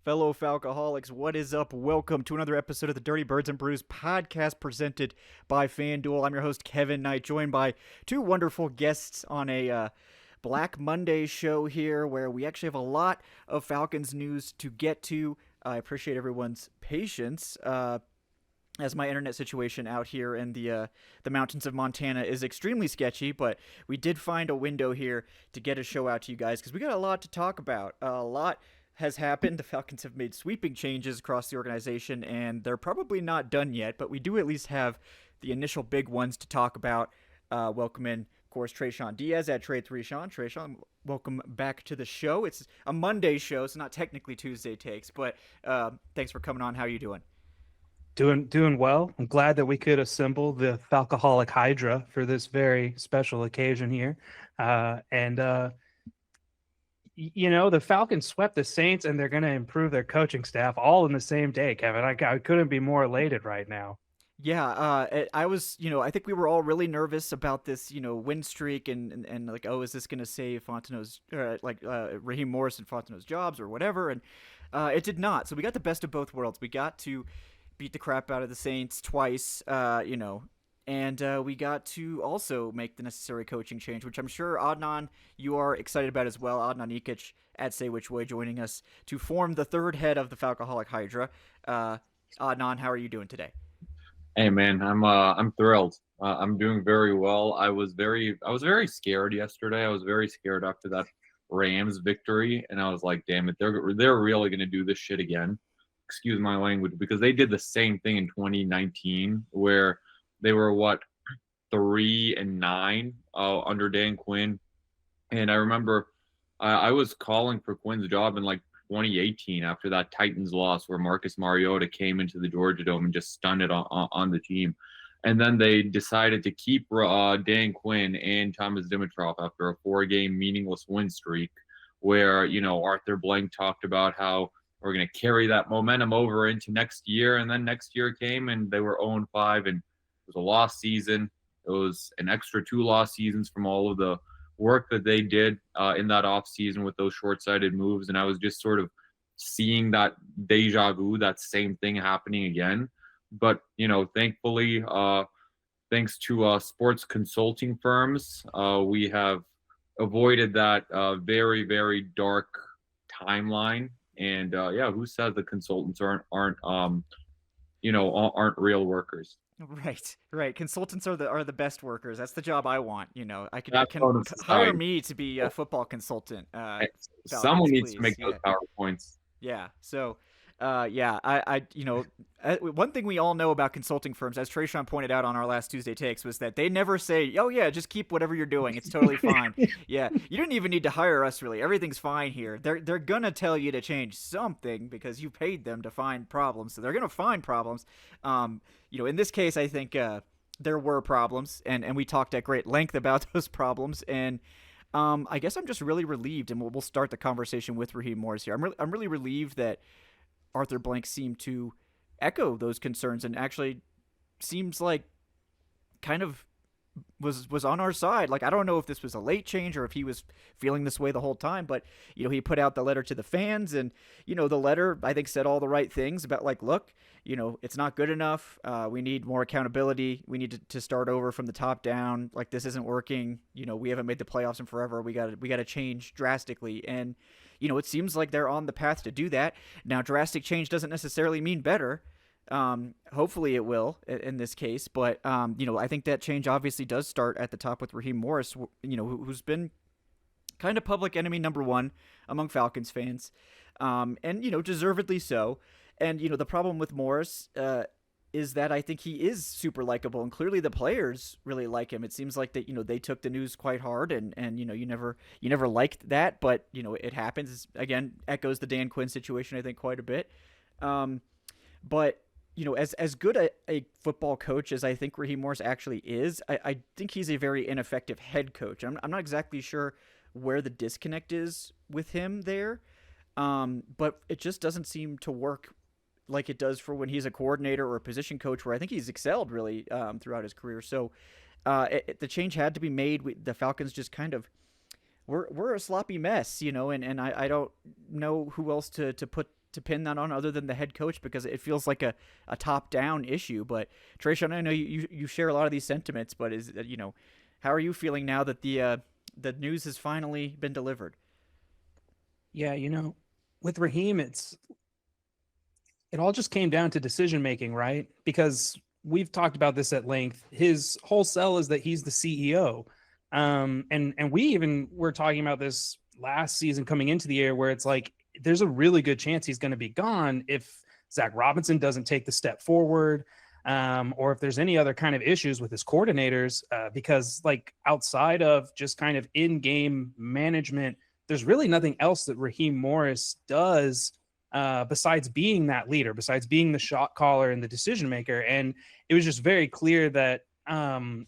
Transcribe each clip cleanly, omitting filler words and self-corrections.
Fellow Falcoholics, what is up? Welcome to another episode of the Dirty Birds and Brews podcast presented by FanDuel. I'm your host, Kevin Knight, joined by two wonderful guests on a Black Monday show here where we actually have a lot of Falcons news to get to. I appreciate everyone's patience. As my internet situation out here in the mountains of Montana is extremely sketchy, but we did find a window here to get a show out to you guys because we got a lot to talk about. A lot has happened. The Falcons have made sweeping changes across the organization, and they're probably not done yet, but we do at least have the initial big ones to talk about. Welcome in, of course, Tre'Shon Diaz at Trade Tre'Shon. Tre'Shon, welcome back to the show. It's a Monday show, so not technically Tuesday takes, but thanks for coming on. How are you doing? Doing well. I'm glad that we could assemble the Falcoholic Hydra for this very special occasion here. The Falcons swept the Saints, and they're going to improve their coaching staff all in the same day, Kevin. I couldn't be more elated right now. Yeah, I was, I think we were all really nervous about this, win streak and like, oh, is this going to save Fontenot's, Raheem Morris and Fontenot's jobs or whatever? And it did not. So we got the best of both worlds. We got to beat the crap out of the Saints twice, and we got to also make the necessary coaching change, which I'm sure, Adnan, you are excited about as well. Adnan Ikic at Say Which Way joining us to form the third head of the Falcoholic Hydra. Adnan, how are you doing today? Hey man, I'm thrilled. I'm doing very well. I was very scared yesterday. I was very scared after that Rams victory, and I was like, damn it, they're really gonna do this shit again. Excuse my language, because they did the same thing in 2019 where they were 3-9 under Dan Quinn. And I remember I was calling for Quinn's job in like 2018 after that Titans loss where Marcus Mariota came into the Georgia Dome and just stunned it on the team. And then they decided to keep Dan Quinn and Thomas Dimitroff after a 4-game meaningless win streak where, Arthur Blank talked about how we're going to carry that momentum over into next year. And then next year came and they were 0-5, and it was a lost season. It was an extra 2 lost seasons from all of the work that they did in that off season with those short-sighted moves. And I was just sort of seeing that deja vu, that same thing happening again. But, thankfully, thanks to sports consulting firms, we have avoided that very, very dark timeline. And who says the consultants aren't real workers? Right. Consultants are the best workers. That's the job I want. I can hire me to be a football consultant. Someone needs please. to make those PowerPoints. Yeah. So, one thing we all know about consulting firms, as Tre'Shon pointed out on our last Tuesday Takes, was that they never say, oh yeah, just keep whatever you're doing. It's totally fine. Yeah. You didn't even need to hire us, really. Everything's fine here. They're going to tell you to change something because you paid them to find problems. So they're going to find problems. In this case, I think, there were problems and we talked at great length about those problems. And, I guess I'm just really relieved, and we'll start the conversation with Raheem Morris here. I'm really relieved that Arthur Blank seemed to echo those concerns and actually seems like kind of was on our side. Like, I don't know if this was a late change or if he was feeling this way the whole time, but he put out the letter to the fans, and the letter, I think, said all the right things about, like, look, it's not good enough. We need more accountability. We need to start over from the top down. Like, this isn't working. We haven't made the playoffs in forever. We got to change drastically. And it seems like they're on the path to do that. Now, drastic change doesn't necessarily mean better. Hopefully it will in this case, but I think that change obviously does start at the top with Raheem Morris, who's been kind of public enemy number one among Falcons fans, and deservedly so. And the problem with Morris is that I think he is super likable, and clearly the players really like him. It seems like that they took the news quite hard, and you never liked that, but it happens. Again, echoes the Dan Quinn situation, I think, quite a bit. But as good a football coach as I think Raheem Morris actually is, I think he's a very ineffective head coach. I'm not exactly sure where the disconnect is with him there, but it just doesn't seem to work like it does for when he's a coordinator or a position coach, where I think he's excelled really throughout his career. So the change had to be made. The Falcons just kind of we're a sloppy mess, and I don't know who else to put to pin that on other than the head coach, because it feels like a top-down issue. But Tre'Shon, I know you share a lot of these sentiments, but how are you feeling now that the news has finally been delivered? Yeah, with Raheem, it all just came down to decision making, right? Because we've talked about this at length. His whole sell is that he's the CEO. And we even were talking about this last season coming into the year, where it's like there's a really good chance he's going to be gone if Zach Robinson doesn't take the step forward, or if there's any other kind of issues with his coordinators, because like outside of just kind of in-game management, there's really nothing else that Raheem Morris does besides being that leader, besides being the shot caller and the decision maker. And it was just very clear that, I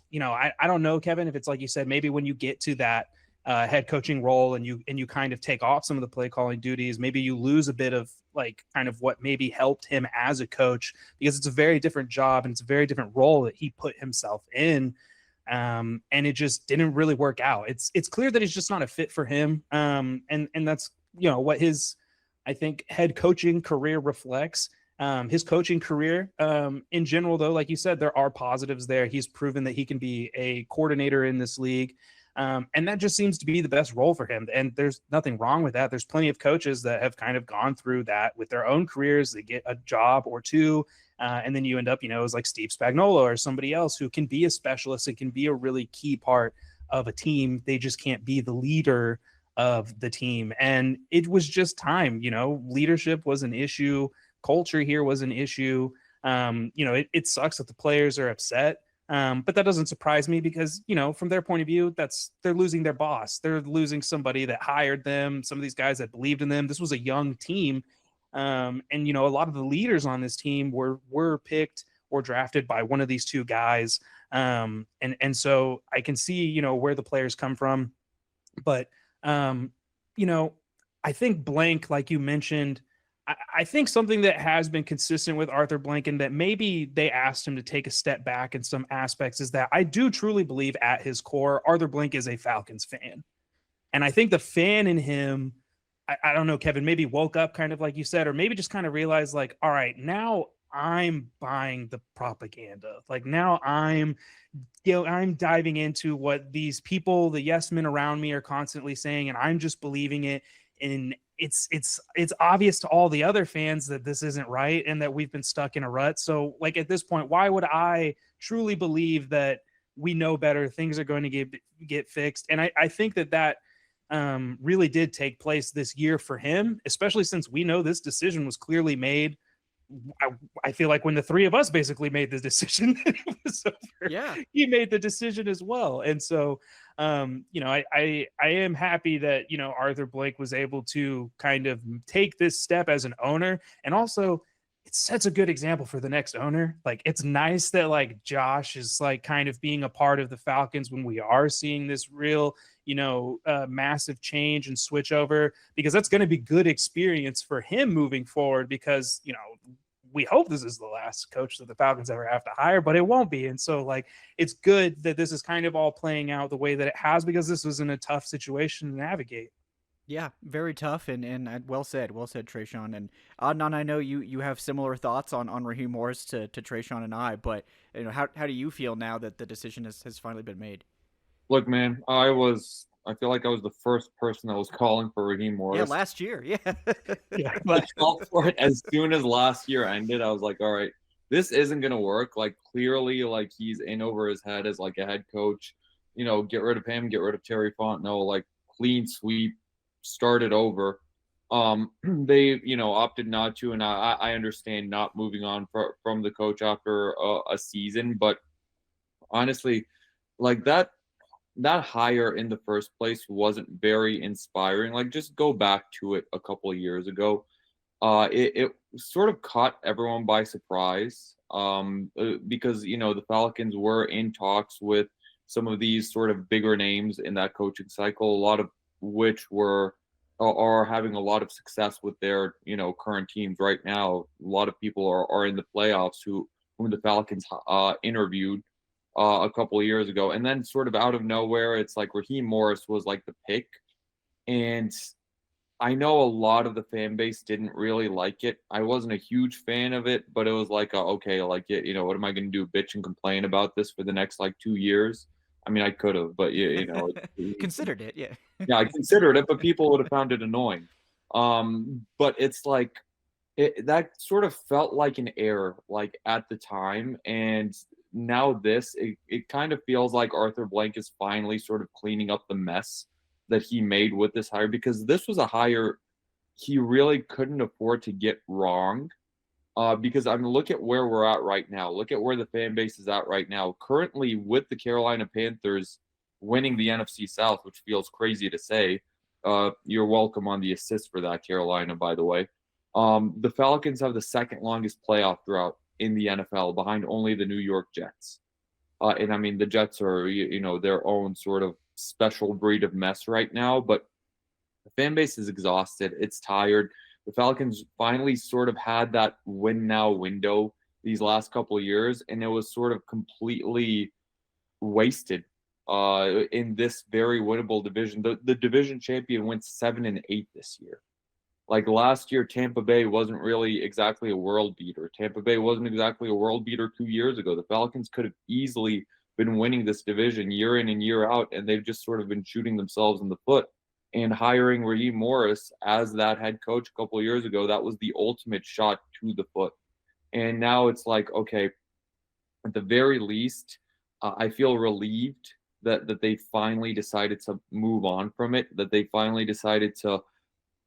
don't know, Kevin, if it's like you said, maybe when you get to that head coaching role and you kind of take off some of the play calling duties, maybe you lose a bit of like kind of what maybe helped him as a coach, because it's a very different job and it's a very different role that he put himself in. And it just didn't really work out. It's clear that he's just not a fit for him. And that's, what his, I think, head coaching career reflects. His coaching career, in general, though, like you said, there are positives there. He's proven that he can be a coordinator in this league. And that just seems to be the best role for him. And there's nothing wrong with that. There's plenty of coaches that have kind of gone through that with their own careers. They get a job or two, and then you end up, as like Steve Spagnuolo or somebody else who can be a specialist and can be a really key part of a team. They just can't be the leader of the team. And it was just time, leadership was an issue. Culture here was an issue. It sucks that the players are upset. But that doesn't surprise me because, from their point of view, they're losing their boss. They're losing somebody that hired them, some of these guys that believed in them. This was a young team. And a lot of the leaders on this team were picked or drafted by one of these two guys. And so I can see, where the players come from. But, I think Blank, like you mentioned, I think something that has been consistent with Arthur Blank, and that maybe they asked him to take a step back in some aspects, is that I do truly believe at his core, Arthur Blank is a Falcons fan. And I think the fan in him, I don't know, Kevin, maybe woke up kind of like you said, or maybe just kind of realized like, all right, now I'm buying the propaganda. Like now I'm diving into what these people, the yes men around me are constantly saying, and I'm just believing it. And it's obvious to all the other fans that this isn't right and that we've been stuck in a rut. So like at this point, why would I truly believe that we know better, things are going to get fixed? And I think that really did take place this year for him, especially since we know this decision was clearly made. I feel like when the three of us basically made the decision, it was over. Yeah, he made the decision as well. And so, I am happy that, Arthur Blank was able to kind of take this step as an owner. And also it sets a good example for the next owner. Like, it's nice that like Josh is like kind of being a part of the Falcons when we are seeing this real, massive change and switch over, because that's going to be good experience for him moving forward, because, we hope this is the last coach that the Falcons ever have to hire, but it won't be. And so like, it's good that this is kind of all playing out the way that it has, because this was in a tough situation to navigate. Yeah, very tough, and well said, Tre'Shon. And Adnan, I know you have similar thoughts on Raheem Morris to Tre'Shon and I, but how do you feel now that the decision has finally been made? Look, man, I feel like I was the first person that was calling for Raheem Morris. Yeah, last year, yeah. Yeah, I felt for it as soon as last year ended. I was like, all right, this isn't gonna work. Like, clearly, like, he's in over his head as like a head coach. Get rid of him, get rid of Terry Fontenot, like clean sweep, start it over. They opted not to, and I understand not moving on from the coach after a season, but honestly, like that hire in the first place wasn't very inspiring. Like, just go back to it a couple of years ago. It sort of caught everyone by surprise, because the Falcons were in talks with some of these sort of bigger names in that coaching cycle, a lot of which are having a lot of success with their current teams right now. A lot of people are in the playoffs whom the Falcons interviewed a couple of years ago. And then sort of out of nowhere, it's like Raheem Morris was like the pick. And I know a lot of the fan base didn't really like it. I wasn't a huge fan of it, but it was like, okay, like, what am I going to do? Bitch and complain about this for the next like 2 years? I mean, I could have, but Considered it, yeah. yeah, I considered it, but people would have found it annoying. But it's like that sort of felt like an error, like at the time, and now it kind of feels like Arthur Blank is finally sort of cleaning up the mess that he made with this hire, because this was a hire he really couldn't afford to get wrong. Because I mean, look at where we're at right now. Look at where the fan base is at right now. Currently, with the Carolina Panthers winning the NFC South, which feels crazy to say. You're welcome on the assist for that, Carolina, by the way. The Falcons have the second longest playoff drought in the NFL, behind only the New York Jets. And I mean, the Jets are, their own sort of special breed of mess right now, but the fan base is exhausted. It's tired. The Falcons finally sort of had that win now window these last couple of years, and it was sort of completely wasted in this very winnable division. The division champion went 7-8 this year. Like last year, Tampa Bay wasn't really exactly a world beater. Tampa Bay wasn't exactly a world beater 2 years ago. The Falcons could have easily been winning this division year in and year out, and they've just sort of been shooting themselves in the foot. And hiring Raheem Morris as that head coach a couple of years ago, that was the ultimate shot to the foot. And now it's like, okay, at the very least, I feel relieved that they finally decided to move on from it, that they finally decided to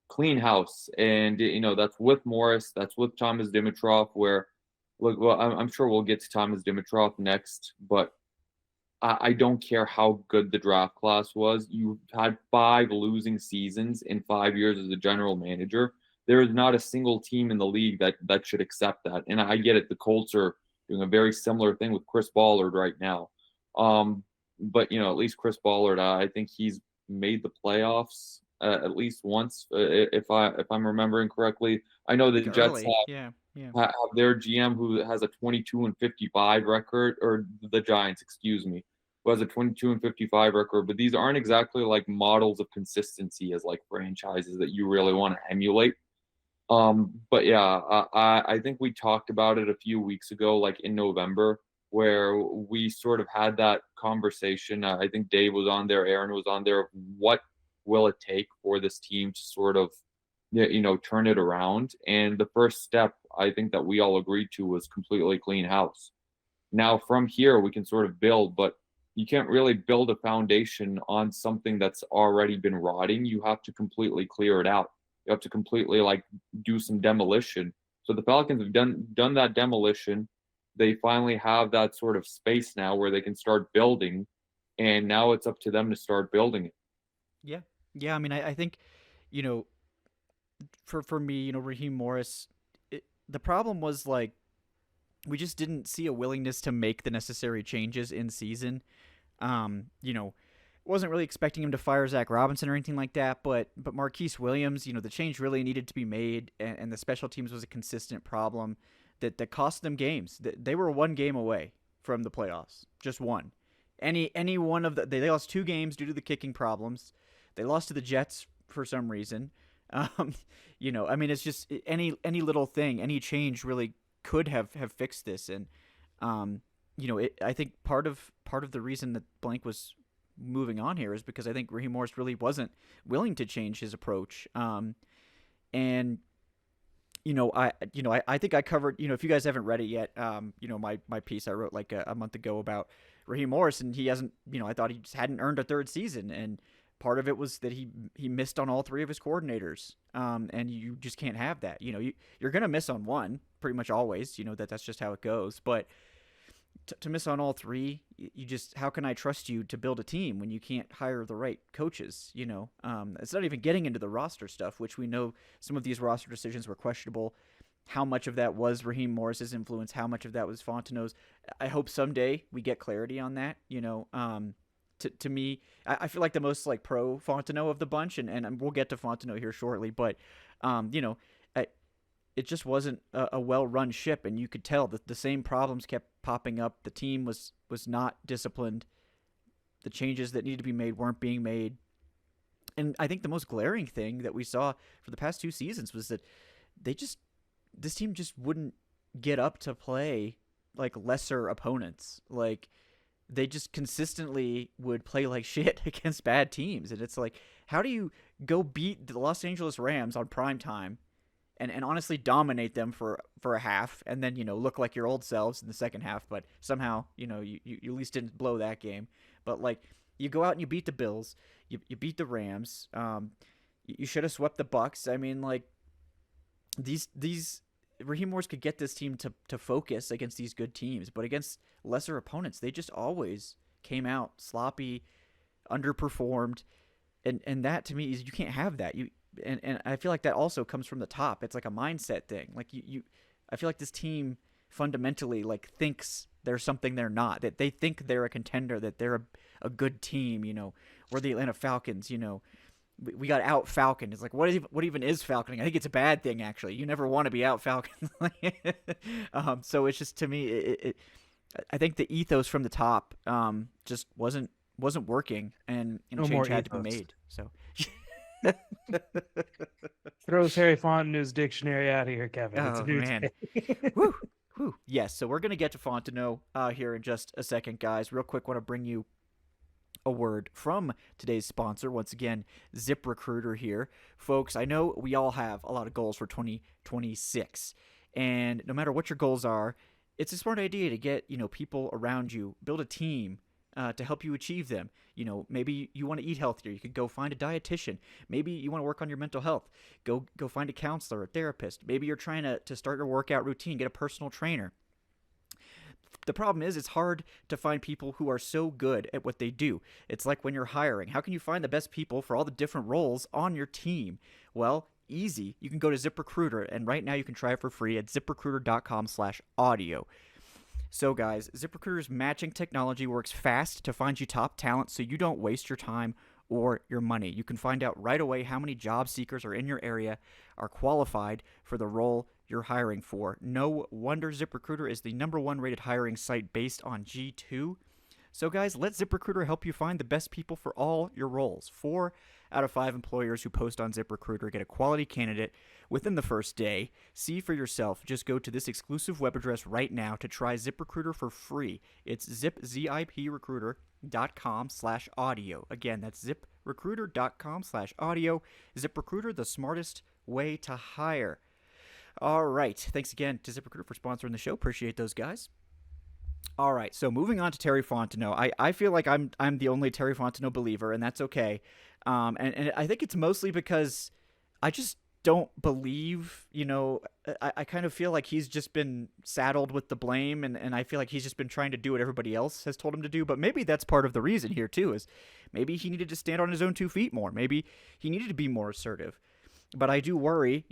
clean house. And, that's with Morris, that's with Thomas Dimitroff, where, look, well, I'm sure we'll get to Thomas Dimitroff next, but I don't care how good the draft class was. You had 5 losing seasons in 5 years as a general manager. There is not a single team in the league that should accept that. And I get it. The Colts are doing a very similar thing with Chris Ballard right now. But at least Chris Ballard, I think he's made the playoffs at least once, if I'm remembering correctly. I know the Jets have their GM who has a 22-55 record, or the Giants, excuse me, who has a 22-55 record. But these aren't exactly like models of consistency as like franchises that you really want to emulate. But yeah, I think we talked about it a few weeks ago, like in November, where we sort of had that conversation. I think Dave was on there, Aaron was on there. What will it take for this team to sort of, turn it around? And the first step, I think, that we all agreed to was completely clean house. Now, from here, we can sort of build, but you can't really build a foundation on something that's already been rotting. You have to completely clear it out. You have to completely do some demolition. So the Falcons have done that demolition. They finally have that sort of space now where they can start building, and now it's up to them to start building it. Yeah. I mean, I think, for me, Raheem Morris, the problem was we just didn't see a willingness to make the necessary changes in season. Wasn't really expecting him to fire Zach Robinson or anything like that, but Marquise Williams, the change really needed to be made, and the special teams was a consistent problem that cost them games. They were 1 game away from the playoffs, just one. Any one of they lost 2 games due to the kicking problems. They lost to the Jets for some reason. I mean, it's just any little thing, any change really could have fixed this, and I think part of the reason that Blank was moving on here is because I think Raheem Morris really wasn't willing to change his approach. I think I covered, if you guys haven't read it yet, my piece I wrote like a month ago about Raheem Morris, and he hasn't, I thought he just hadn't earned a 3rd season, and part of it was that he missed on all 3 of his coordinators, and you just can't have that. You're gonna miss on one pretty much always. That's just how it goes, but to miss on all 3, you just, how can I trust you to build a team when you can't hire the right coaches? It's not even getting into the roster stuff, which we know some of these roster decisions were questionable. How much of that was Raheem Morris's influence? How much of that was Fontenot's? I hope someday we get clarity on that. To me, I feel like the most pro Fontenot of the bunch, and we'll get to Fontenot here shortly, but it just wasn't a well-run ship, and you could tell that the same problems kept popping up. The team was not disciplined. The changes that needed to be made weren't being made. And I think the most glaring thing that we saw for the past 2 seasons was that this team just wouldn't get up to play like lesser opponents. Like they just consistently would play like shit against bad teams. And it's like, how do you go beat the Los Angeles Rams on prime time and honestly dominate them for a half and then, look like your old selves in the second half, but somehow, you at least didn't blow that game. But like you go out and you beat the Bills, you beat the Rams, you should have swept the Bucks. I mean, like these Raheem Morris could get this team to focus against these good teams, but against lesser opponents, they just always came out sloppy, underperformed, and that to me is you can't have that. And I feel like that also comes from the top. It's like a mindset thing. Like I feel like this team fundamentally like thinks they're something they're not. That they think they're a contender, that they're a good team. We're the Atlanta Falcons. We got out Falcon. It's like what even is falconing? I think it's a bad thing actually. You never want to be out Falcon. So it's just to me, I think the ethos from the top just wasn't working, and No change more had to be ethos. made. So Throw Terry Fontenot's dictionary out of here, Kevin. It's a oh new man, day. woo, woo. Yes. So we're gonna get to Fontenot here in just a second, guys. Real quick, want to bring you a word from today's sponsor. Once again, ZipRecruiter here. Folks, I know we all have a lot of goals for 2026. And no matter what your goals are, it's a smart idea to get, people around you, build a team to help you achieve them. Maybe you want to eat healthier. You could go find a dietitian. Maybe you want to work on your mental health. Go find a counselor, a therapist. Maybe you're trying to start your workout routine, get a personal trainer. The problem is it's hard to find people who are so good at what they do. It's like when you're hiring. How can you find the best people for all the different roles on your team? Well, easy. You can go to ZipRecruiter, and right now you can try it for free at ZipRecruiter.com/audio. So guys, ZipRecruiter's matching technology works fast to find you top talent so you don't waste your time or your money. You can find out right away how many job seekers are in your area are qualified for the role you're hiring for. No wonder ZipRecruiter is the #1 rated hiring site based on G2. So guys, let ZipRecruiter help you find the best people for all your roles. 4 out of 5 employers who post on ZipRecruiter get a quality candidate within the first day. See for yourself. Just go to this exclusive web address right now to try ZipRecruiter for free. It's ZipRecruiter.com/audio. Again, that's ZipRecruiter.com/audio. ZipRecruiter, the smartest way to hire. All right. Thanks again to ZipRecruiter for sponsoring the show. Appreciate those guys. All right. So moving on to Terry Fontenot. I feel like I'm the only Terry Fontenot believer, and that's okay. And I think it's mostly because I just don't believe, I kind of feel like he's just been saddled with the blame, and I feel like he's just been trying to do what everybody else has told him to do. But maybe that's part of the reason here, too, is maybe he needed to stand on his own 2 feet more. Maybe he needed to be more assertive. But I do worry,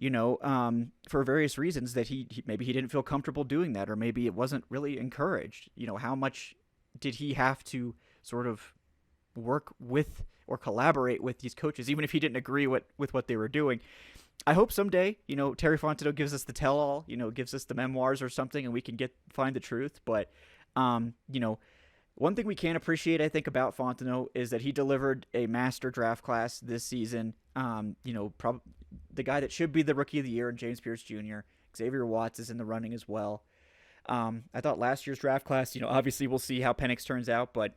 for various reasons that he maybe he didn't feel comfortable doing that, or maybe it wasn't really encouraged. How much did he have to sort of work with or collaborate with these coaches, even if he didn't agree with what they were doing? I hope someday, Terry Fontenot gives us the tell-all, gives us the memoirs or something, and we can find the truth. But, one thing we can appreciate, I think, about Fontenot is that he delivered a master draft class this season. The guy that should be the rookie of the year, James Pierce Jr. Xavier Watts is in the running as well. I thought last year's draft class, obviously we'll see how Penix turns out, but,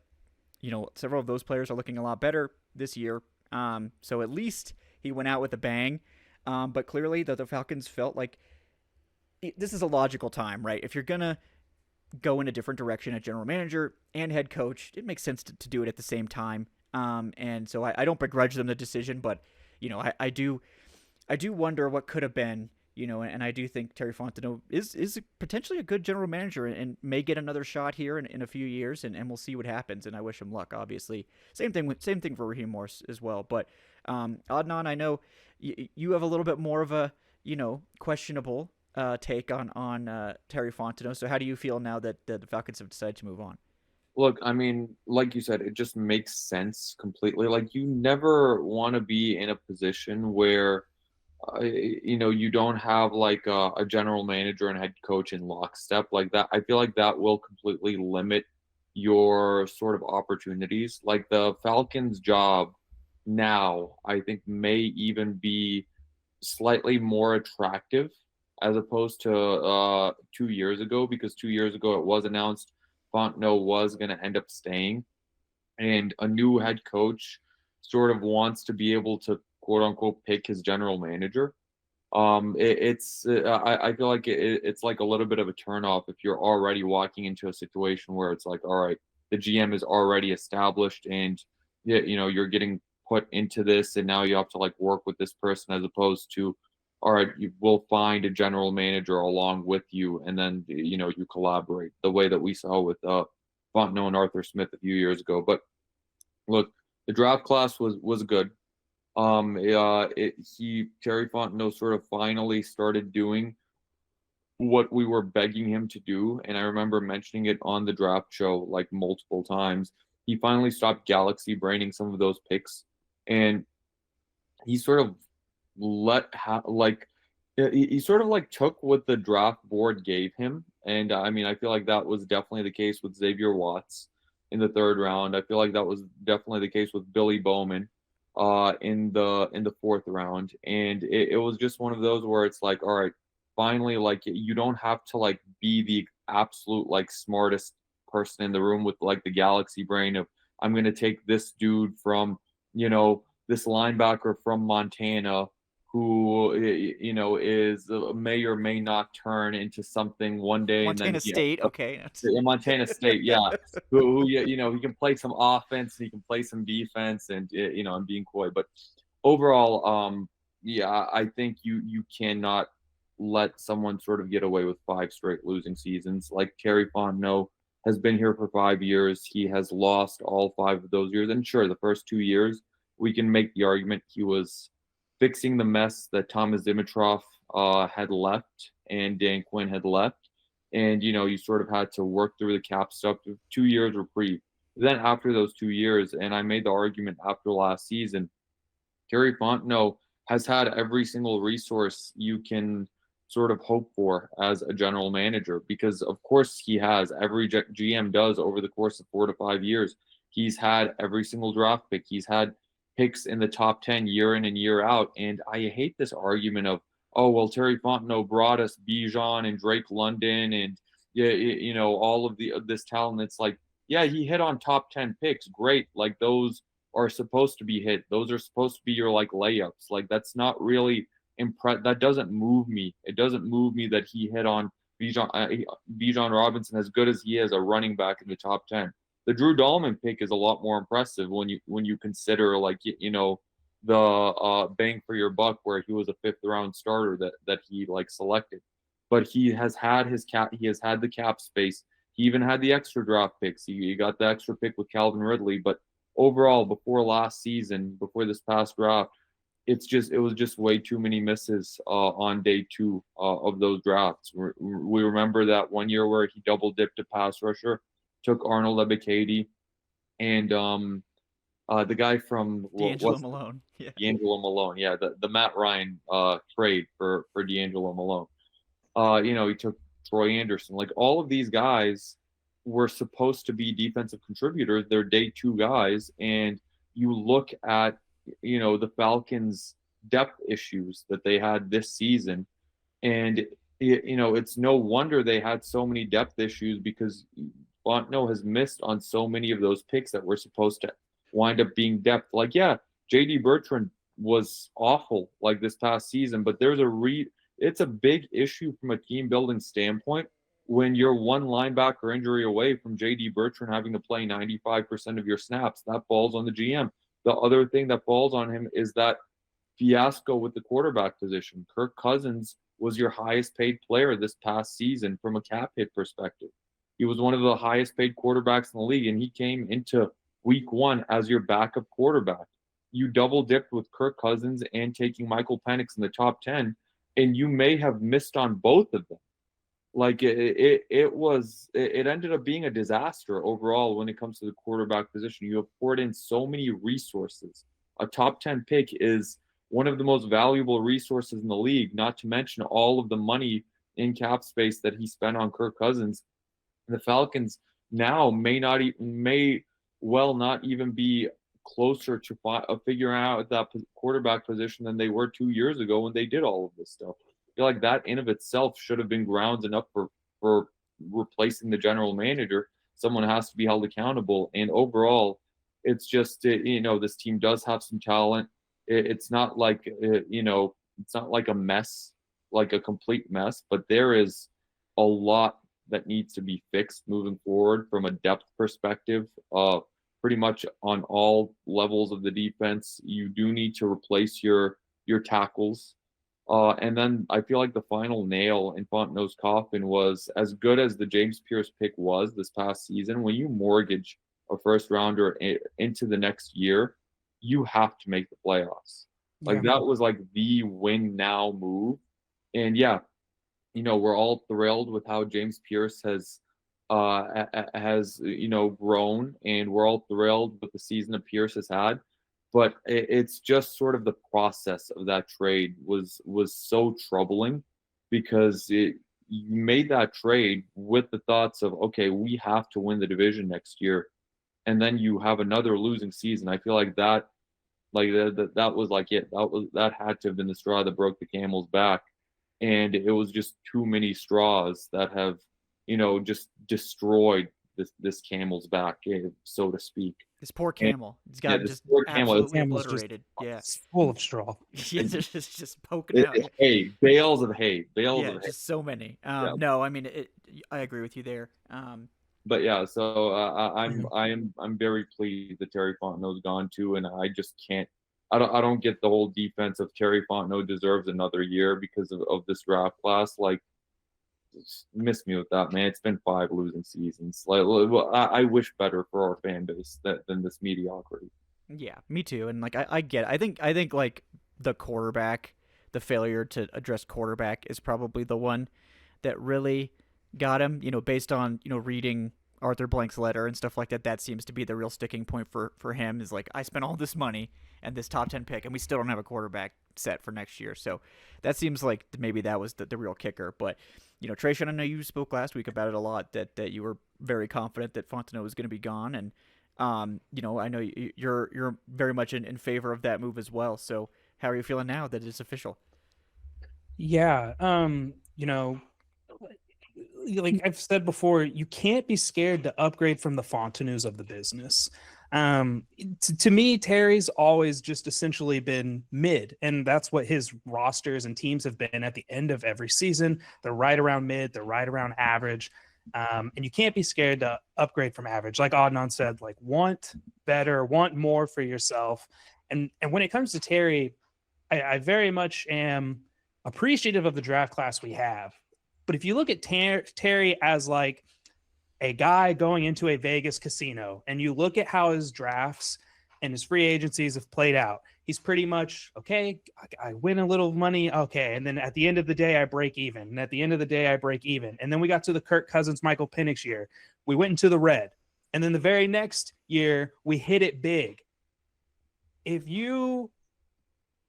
several of those players are looking a lot better this year. So at least he went out with a bang. But clearly the Falcons felt like this is a logical time, right? If you're going to go in a different direction at general manager and head coach, it makes sense to do it at the same time. And so I don't begrudge them the decision, but, I do wonder what could have been, and I do think Terry Fontenot is potentially a good general manager and may get another shot here in a few years, and we'll see what happens. And I wish him luck, obviously. Same thing for Raheem Morris as well. But Adnan, I know you have a little bit more of a, questionable take on Terry Fontenot. So how do you feel now that the Falcons have decided to move on? Look, I mean, like you said, it just makes sense completely. Like, you never want to be in a position where, you don't have like a general manager and head coach in lockstep like that. I feel like that will completely limit your sort of opportunities. Like the Falcons' job now, I think may even be slightly more attractive as opposed to 2 years ago, because 2 years ago it was announced Fontenot was going to end up staying, and a new head coach sort of wants to be able to quote unquote pick his general manager. I feel like it's like a little bit of a turnoff if you're already walking into a situation where it's like, all right, the GM is already established, and you're getting put into this, and now you have to like work with this person, as opposed to, all right, you will find a general manager along with you, and then you collaborate the way that we saw with Fontenot and Arthur Smith a few years ago. But look, the draft class was good. Terry Fontenot sort of finally started doing what we were begging him to do, and I remember mentioning it on the draft show like multiple times. He finally stopped galaxy braining some of those picks, and he sort of he sort of like took what the draft board gave him. And I mean, I feel like that was definitely the case with Xavier Watts in the third round. I feel like that was definitely the case with Billy Bowman in the fourth round. And it was just one of those where it's like, all right, finally, like, you don't have to like be the absolute like smartest person in the room with like the galaxy brain of, I'm going to take this dude from, this linebacker from Montana who is may or may not turn into something one day. Montana And then State, okay. Montana State, yeah. who he can play some offense, he can play some defense, and I'm being coy, but overall, yeah, I think you cannot let someone sort of get away with 5 straight losing seasons. Like Terry Fontenot has been here for 5 years. He has lost all 5 of those years. And sure, the first 2 years, we can make the argument he was fixing the mess that Thomas Dimitroff had left and Dan Quinn had left. And, you sort of had to work through the cap stuff. 2 years reprieve. Then after those 2 years, and I made the argument after last season, Terry Fontenot has had every single resource you can sort of hope for as a general manager, because of course he has. Every GM does over the course of 4 to 5 years. He's had every single draft pick. He's had picks in the top 10 year in and year out. And I hate this argument of, oh, well, Terry Fontenot brought us Bijan and Drake London and all of this talent. It's like, yeah, he hit on top 10 picks. Great. Like, those are supposed to be hit. Those are supposed to be your like layups. Like, that's not really that doesn't move me. It doesn't move me that he hit on Bijan Robinson, as good as he is a running back in the top 10. The Drew Dahlman pick is a lot more impressive when you consider like the bang for your buck, where he was a 5th round starter that he like selected. But he has had the cap space. He even had the extra draft picks. He got the extra pick with Calvin Ridley. But overall, before last season, before this past draft, it was just way too many misses on day 2 of those drafts. We remember that one year where he double dipped a pass rusher, took Arnold Ebiketie, and the guy from D'Angelo Malone. Yeah. D'Angelo Malone, yeah, the Matt Ryan trade for D'Angelo Malone. He took Troy Anderson. Like, all of these guys were supposed to be defensive contributors. They're day 2 guys, and you look at the Falcons' depth issues that they had this season, and it's no wonder they had so many depth issues, because Fontenot has missed on so many of those picks that were supposed to wind up being depth. Like, yeah, J.D. Bertrand was awful like this past season, but it's a big issue from a team building standpoint when you're one linebacker injury away from J.D. Bertrand having to play 95% of your snaps. That falls on the GM. The other thing that falls on him is that fiasco with the quarterback position. Kirk Cousins was your highest paid player this past season from a cap hit perspective. He was one of the highest paid quarterbacks in the league, and he came into week 1 as your backup quarterback. You double dipped with Kirk Cousins and taking Michael Penix in the top 10, and you may have missed on both of them. Like, it ended up being a disaster overall when it comes to the quarterback position. You have poured in so many resources. A top 10 pick is one of the most valuable resources in the league, not to mention all of the money in cap space that he spent on Kirk Cousins. The Falcons now may well not even be closer to figuring out that quarterback position than they were 2 years ago when they did all of this stuff. I feel like that in of itself should have been grounds enough for replacing the general manager. Someone has to be held accountable. And overall, it's just, this team does have some talent. It's not like, it's not like a mess, like a complete mess, but there is a lot that needs to be fixed moving forward from a depth perspective. Pretty much on all levels of the defense, you do need to replace your tackles. And then I feel like the final nail in Fontenot's coffin was, as good as the James Pierce pick was this past season, when you mortgage a first rounder into the next year, you have to make the playoffs. Like that was like the win now move. And yeah, we're all thrilled with how James Pierce has grown, and we're all thrilled with the season that Pierce has had. But it's just sort of the process of that trade was so troubling, because you made that trade with the thoughts of, okay, we have to win the division next year, and then you have another losing season. I feel like that was like it. That had to have been the straw that broke the camel's back, and it was just too many straws that have just destroyed this camel's back, so to speak. This poor camel. He's got just absolutely obliterated. Full of straw. Yeah, just poking out. Hay, bales of hay. Just so many. No, I mean, I agree with you there. But yeah, so I'm very pleased that Terry Fontenot's gone too, and I just can't. I don't get the whole defense of Terry Fontenot deserves another year because of this draft class. Like, miss me with that, man. It's been 5 losing seasons. Like, I wish better for our fan base than this mediocrity. Yeah, me too. And like, I get it. I think like the quarterback, the failure to address quarterback is probably the one that really got him. Based on reading Arthur Blank's letter and stuff like that. That seems to be the real sticking point for him. Is like, I spent all this money and this top 10 pick, and we still don't have a quarterback set for next year. So that seems like maybe that was the real kicker. But Tre'Shon, I know you spoke last week about it a lot, that you were very confident that Fontenot was going to be gone, and I know you're very much in favor of that move as well. So how are you feeling now that it's official? Yeah, like I've said before, you can't be scared to upgrade from the Fontenots of the business. To me, Terry's always just essentially been mid, and that's what his rosters and teams have been at the end of every season. They're right around mid, they're right around average, and you can't be scared to upgrade from average. Like Adnan said, like, want better, want more for yourself. And when it comes to Terry, I very much am appreciative of the draft class we have. But if you look at Terry as like a guy going into a Vegas casino, and you look at how his drafts and his free agencies have played out, he's pretty much, okay, I win a little money, okay, and then at the end of the day, I break even, and at the end of the day, I break even. And then we got to the Kirk Cousins, Michael Penix year. We went into the red. And then the very next year, we hit it big. If you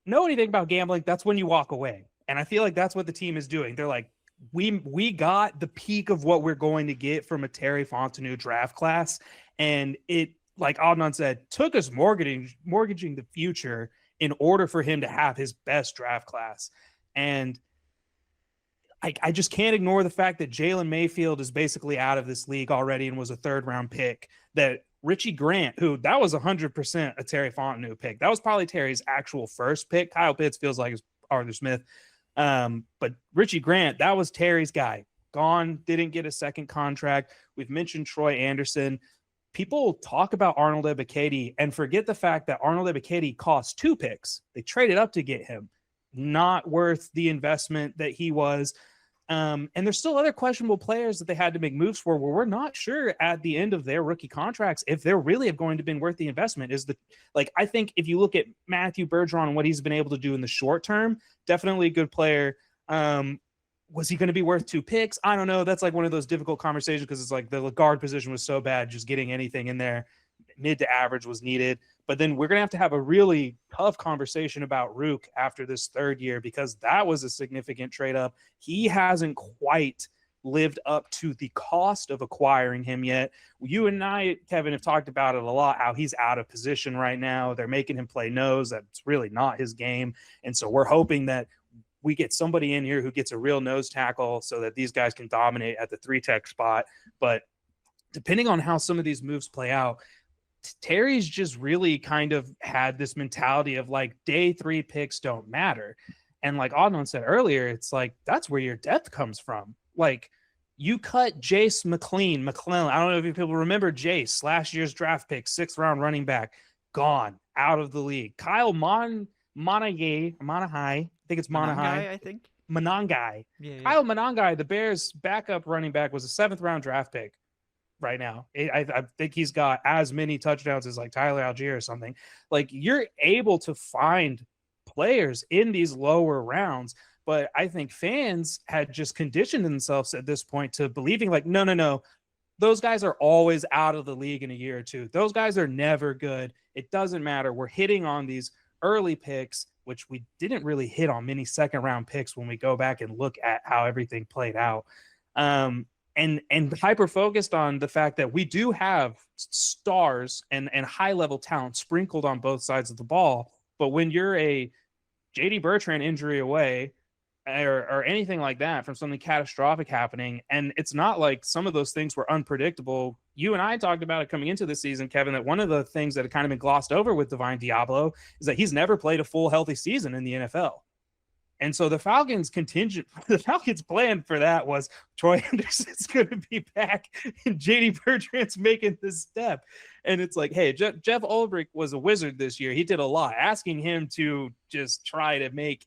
know anything about gambling, that's when you walk away. And I feel like that's what the team is doing. They're like, we got the peak of what we're going to get from a Terry Fontenot draft class. And it, like Adnan said, took us mortgaging the future in order for him to have his best draft class. And I just can't ignore the fact that Jalen Mayfield is basically out of this league already and was a 3rd-round pick. That Richie Grant, that was 100% a Terry Fontenot pick. That was probably Terry's actual first pick. Kyle Pitts feels like it's Arthur Smith. But Richie Grant, that was Terry's guy. Gone, didn't get a second contract. We've mentioned Troy Anderson. People talk about Arnold Ebiketie and forget the fact that Arnold Ebiketie cost 2 picks. They traded up to get him. Not worth the investment that he was. And there's still other questionable players that they had to make moves for, where we're not sure at the end of their rookie contracts if they're really going to be worth the investment. I think if you look at Matthew Bergeron and what he's been able to do in the short term, definitely a good player. Was he going to be worth 2 picks? I don't know. That's like one of those difficult conversations, because it's like the guard position was so bad, just getting anything in there mid to average was needed. But then we're going to have a really tough conversation about Rook after this 3rd year, because that was a significant trade up. He hasn't quite lived up to the cost of acquiring him yet. You and I, Kevin, have talked about it a lot, how he's out of position right now. They're making him play nose. That's really not his game. And so we're hoping that we get somebody in here who gets a real nose tackle so that these guys can dominate at the 3-tech spot. But depending on how some of these moves play out, Terry's just really kind of had this mentality of like day 3 picks don't matter. And like Adnan said earlier, it's like, that's where your depth comes from. Like, you cut Jace McClellan. I don't know if people remember Jace, last year's draft pick, 6th round running back, gone, out of the league. Kyle Monaghy, I think it's Monaghy. I think. Monangai. Yeah. Kyle Monangai, the Bears' backup running back, was a 7th round draft pick right now. I think he's got as many touchdowns as like Tyler Algier or something. Like, you're able to find players in these lower rounds, but I think fans had just conditioned themselves at this point to believing like, no, those guys are always out of the league in a year or two. Those guys are never good. It doesn't matter. We're hitting on these early picks, which we didn't really hit on many 2nd round picks when we go back and look at how everything played out. And hyper focused on the fact that we do have stars and high level talent sprinkled on both sides of the ball. But when you're a JD Bertrand injury away or anything like that from something catastrophic happening, and it's not like some of those things were unpredictable. You and I talked about it coming into the season, Kevin, that one of the things that had kind of been glossed over with Divine Diablo is that he's never played a full healthy season in the NFL. And so the Falcons plan for that was Troy Anderson's going to be back and JD Bertrand's making this step. And it's like, hey, Jeff Ulbrich was a wizard this year. He did a lot. Asking him to just try to make,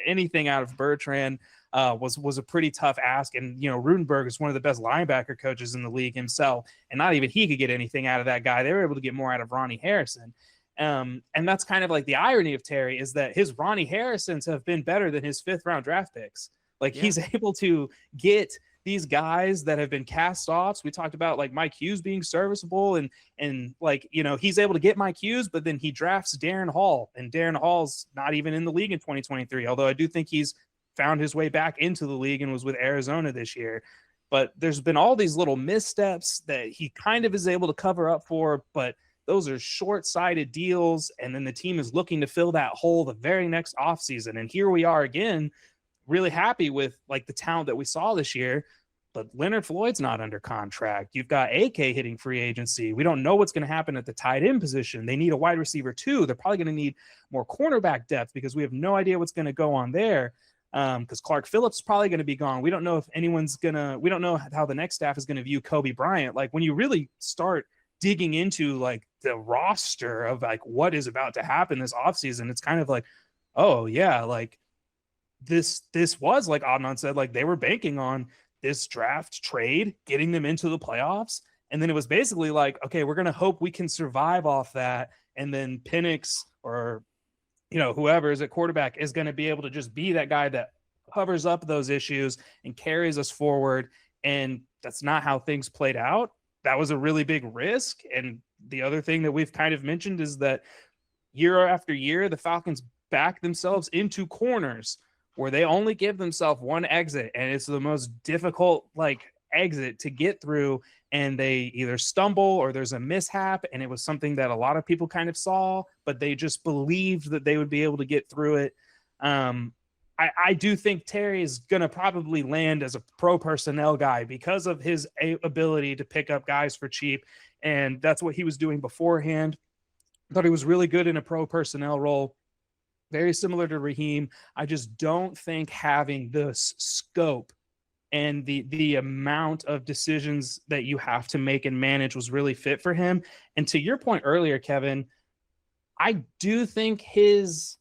anything out of Bertrand was a pretty tough ask. And, Rudenberg is one of the best linebacker coaches in the league himself. And not even he could get anything out of that guy. They were able to get more out of Ronnie Harrison. And that's kind of like the irony of Terry is that his Ronnie Harrisons have been better than his 5th round draft picks. Like, he's able to get these guys that have been cast offs. We talked about like Mike Hughes being serviceable and like, he's able to get Mike Hughes, but then he drafts Darren Hall, and Darren Hall's not even in the league in 2023. Although I do think he's found his way back into the league and was with Arizona this year. But there's been all these little missteps that he kind of is able to cover up for, but those are short-sighted deals, and then the team is looking to fill that hole the very next offseason. And here we are again, really happy with like the talent that we saw this year, but Leonard Floyd's not under contract. You've got AK hitting free agency. We don't know what's going to happen at the tight end position. They need a wide receiver too. They're probably going to need more cornerback depth because we have no idea what's going to go on there. Because Clark Phillips is probably going to be gone. We don't know if we don't know how the next staff is going to view Kobe Bryant. Like, when you really start digging into like the roster of like what is about to happen this offseason, it's kind of like, oh yeah, like this was, like Adnan said, like they were banking on this draft trade getting them into the playoffs, and then it was basically like, okay, we're gonna hope we can survive off that, and then Penix or whoever is at quarterback is going to be able to just be that guy that covers up those issues and carries us forward. And that's not how things played out. That was a really big risk. And the other thing that we've kind of mentioned is that year after year, the Falcons back themselves into corners where they only give themselves one exit. And it's the most difficult exit to get through. And they either stumble or there's a mishap. And it was something that a lot of people kind of saw, but they just believed that they would be able to get through it. I do think Terry is going to probably land as a pro personnel guy because of his ability to pick up guys for cheap. And that's what he was doing beforehand. I thought he was really good in a pro personnel role, very similar to Raheem. I just don't think having this scope and the amount of decisions that you have to make and manage was really fit for him. And to your point earlier, Kevin, I do think his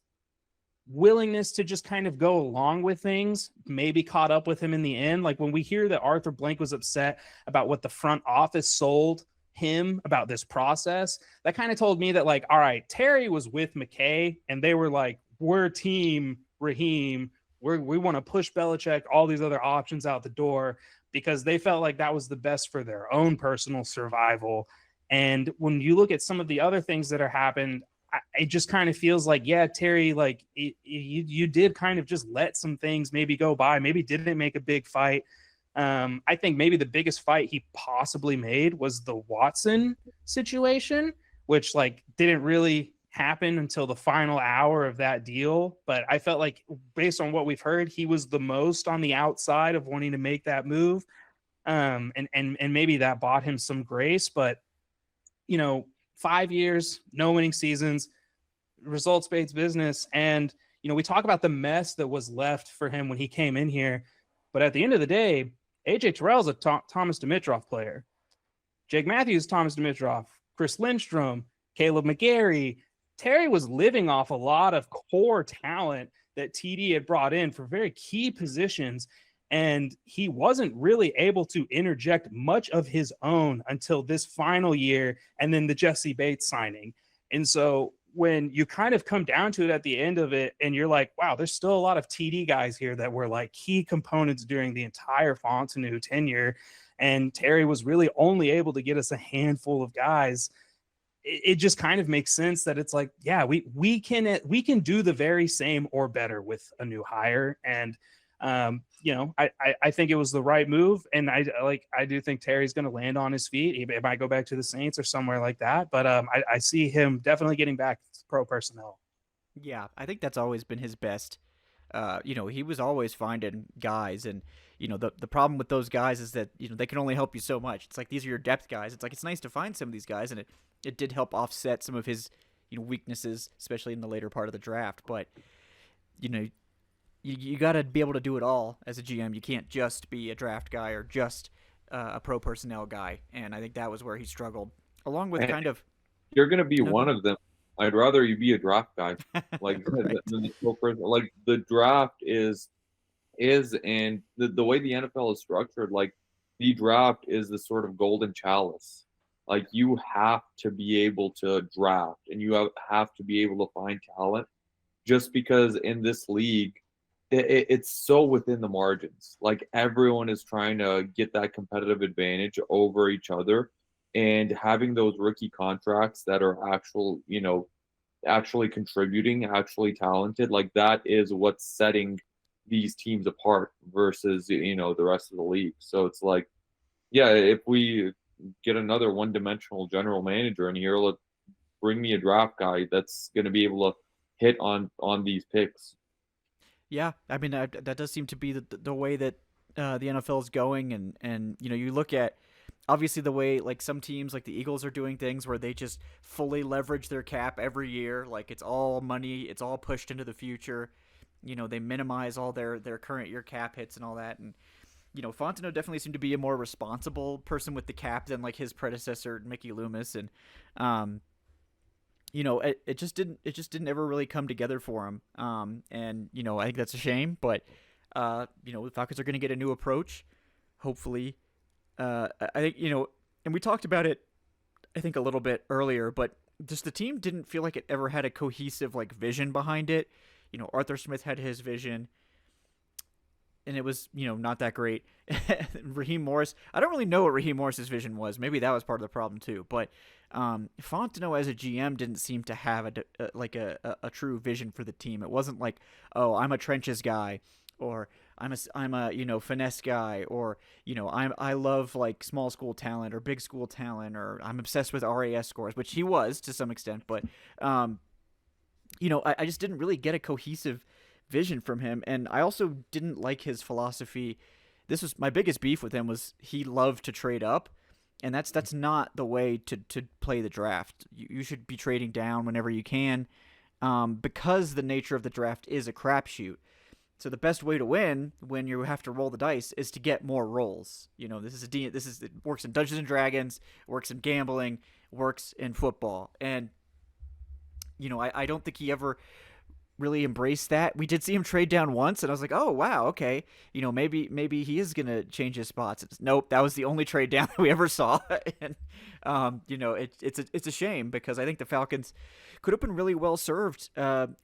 willingness to just kind of go along with things maybe caught up with him in the end. Like when we hear that Arthur Blank was upset about what the front office sold him about this process, that kind of told me that all right, Terry was with McKay and they were like, we're team Raheem. We want to push Belichick, all these other options out the door because they felt like that was the best for their own personal survival. And when you look at some of the other things that are happened, it just kind of feels like, yeah, Terry, you did kind of just let some things maybe go by, maybe didn't make a big fight. I think maybe the biggest fight he possibly made was the Watson situation, which like didn't really happen until the final hour of that deal. But I felt like based on what we've heard, he was the most on the outside of wanting to make that move. And maybe that bought him some grace, but 5 years, no winning seasons, results-based business. And, we talk about the mess that was left for him when he came in here. But at the end of the day, AJ Terrell's a Thomas Dimitroff player. Jake Matthews, Thomas Dimitroff, Chris Lindstrom, Caleb McGarry. Terry was living off a lot of core talent that TD had brought in for very key positions. And he wasn't really able to interject much of his own until this final year and then the Jesse Bates signing. And so when you kind of come down to it at the end of it and you're like, wow, there's still a lot of TD guys here that were like key components during the entire Fontenot tenure. And Terry was really only able to get us a handful of guys. It just kind of makes sense that it's like, yeah, we can do the very same or better with a new hire. And, I think it was the right move. And I do think Terry's going to land on his feet. He might go back to the Saints or somewhere like that. But I see him definitely getting back to pro personnel. Yeah, I think that's always been his best. He was always finding guys, and the problem with those guys is that they can only help you so much. It's like these are your depth guys. It's like it's nice to find some of these guys, and it did help offset some of his weaknesses, especially in the later part of the draft. But you got to be able to do it all as a GM. You can't just be a draft guy or just a pro personnel guy, and I think that was where he struggled, along with You're going to be one of them. I'd rather you be a draft guy, like right. than the pro person. Like the draft is and the way the NFL is structured, like the draft is the sort of golden chalice. Like you have to be able to draft, and you have to be able to find talent. Just because in this league, it's so within the margins. Like everyone is trying to get that competitive advantage over each other, and having those rookie contracts that are actually contributing, actually talented, like that is what's setting these teams apart versus the rest of the league. So it's like, yeah, if we get another one-dimensional general manager in here, let's bring me a draft guy that's going to be able to hit on these picks. Yeah, I mean that does seem to be the way that the NFL is going, and you look at obviously the way like some teams like the Eagles are doing things where they just fully leverage their cap every year, like it's all money, it's all pushed into the future. They minimize all their current year cap hits and all that, and Fontenot definitely seemed to be a more responsible person with the cap than like his predecessor Mickey Loomis, and it just didn't ever really come together for him. And I think that's a shame, but the Falcons are going to get a new approach, hopefully. I think and we talked about it, I think a little bit earlier, but just the team didn't feel like it ever had a cohesive like vision behind it. Arthur Smith had his vision, and it was not that great. Raheem Morris, I don't really know what Raheem Morris's vision was. Maybe that was part of the problem too. But Fontenot as a GM didn't seem to have a true vision for the team. It wasn't like, oh, I'm a trenches guy, or I'm a finesse guy, or I love like small school talent or big school talent, or I'm obsessed with RAS scores, which he was to some extent. But I just didn't really get a cohesive vision from him, and I also didn't like his philosophy. This was my biggest beef with him, was he loved to trade up, and that's not the way to play the draft. You should be trading down whenever you can, because the nature of the draft is a crapshoot. So the best way to win when you have to roll the dice is to get more rolls. It works in Dungeons and Dragons, works in gambling, works in football, and I don't think he ever really embraced that. We did see him trade down once, and I was like, oh wow, okay, maybe he is gonna change his spots. Nope, that was the only trade down that we ever saw. And it's a shame, because I think the Falcons could have been really well served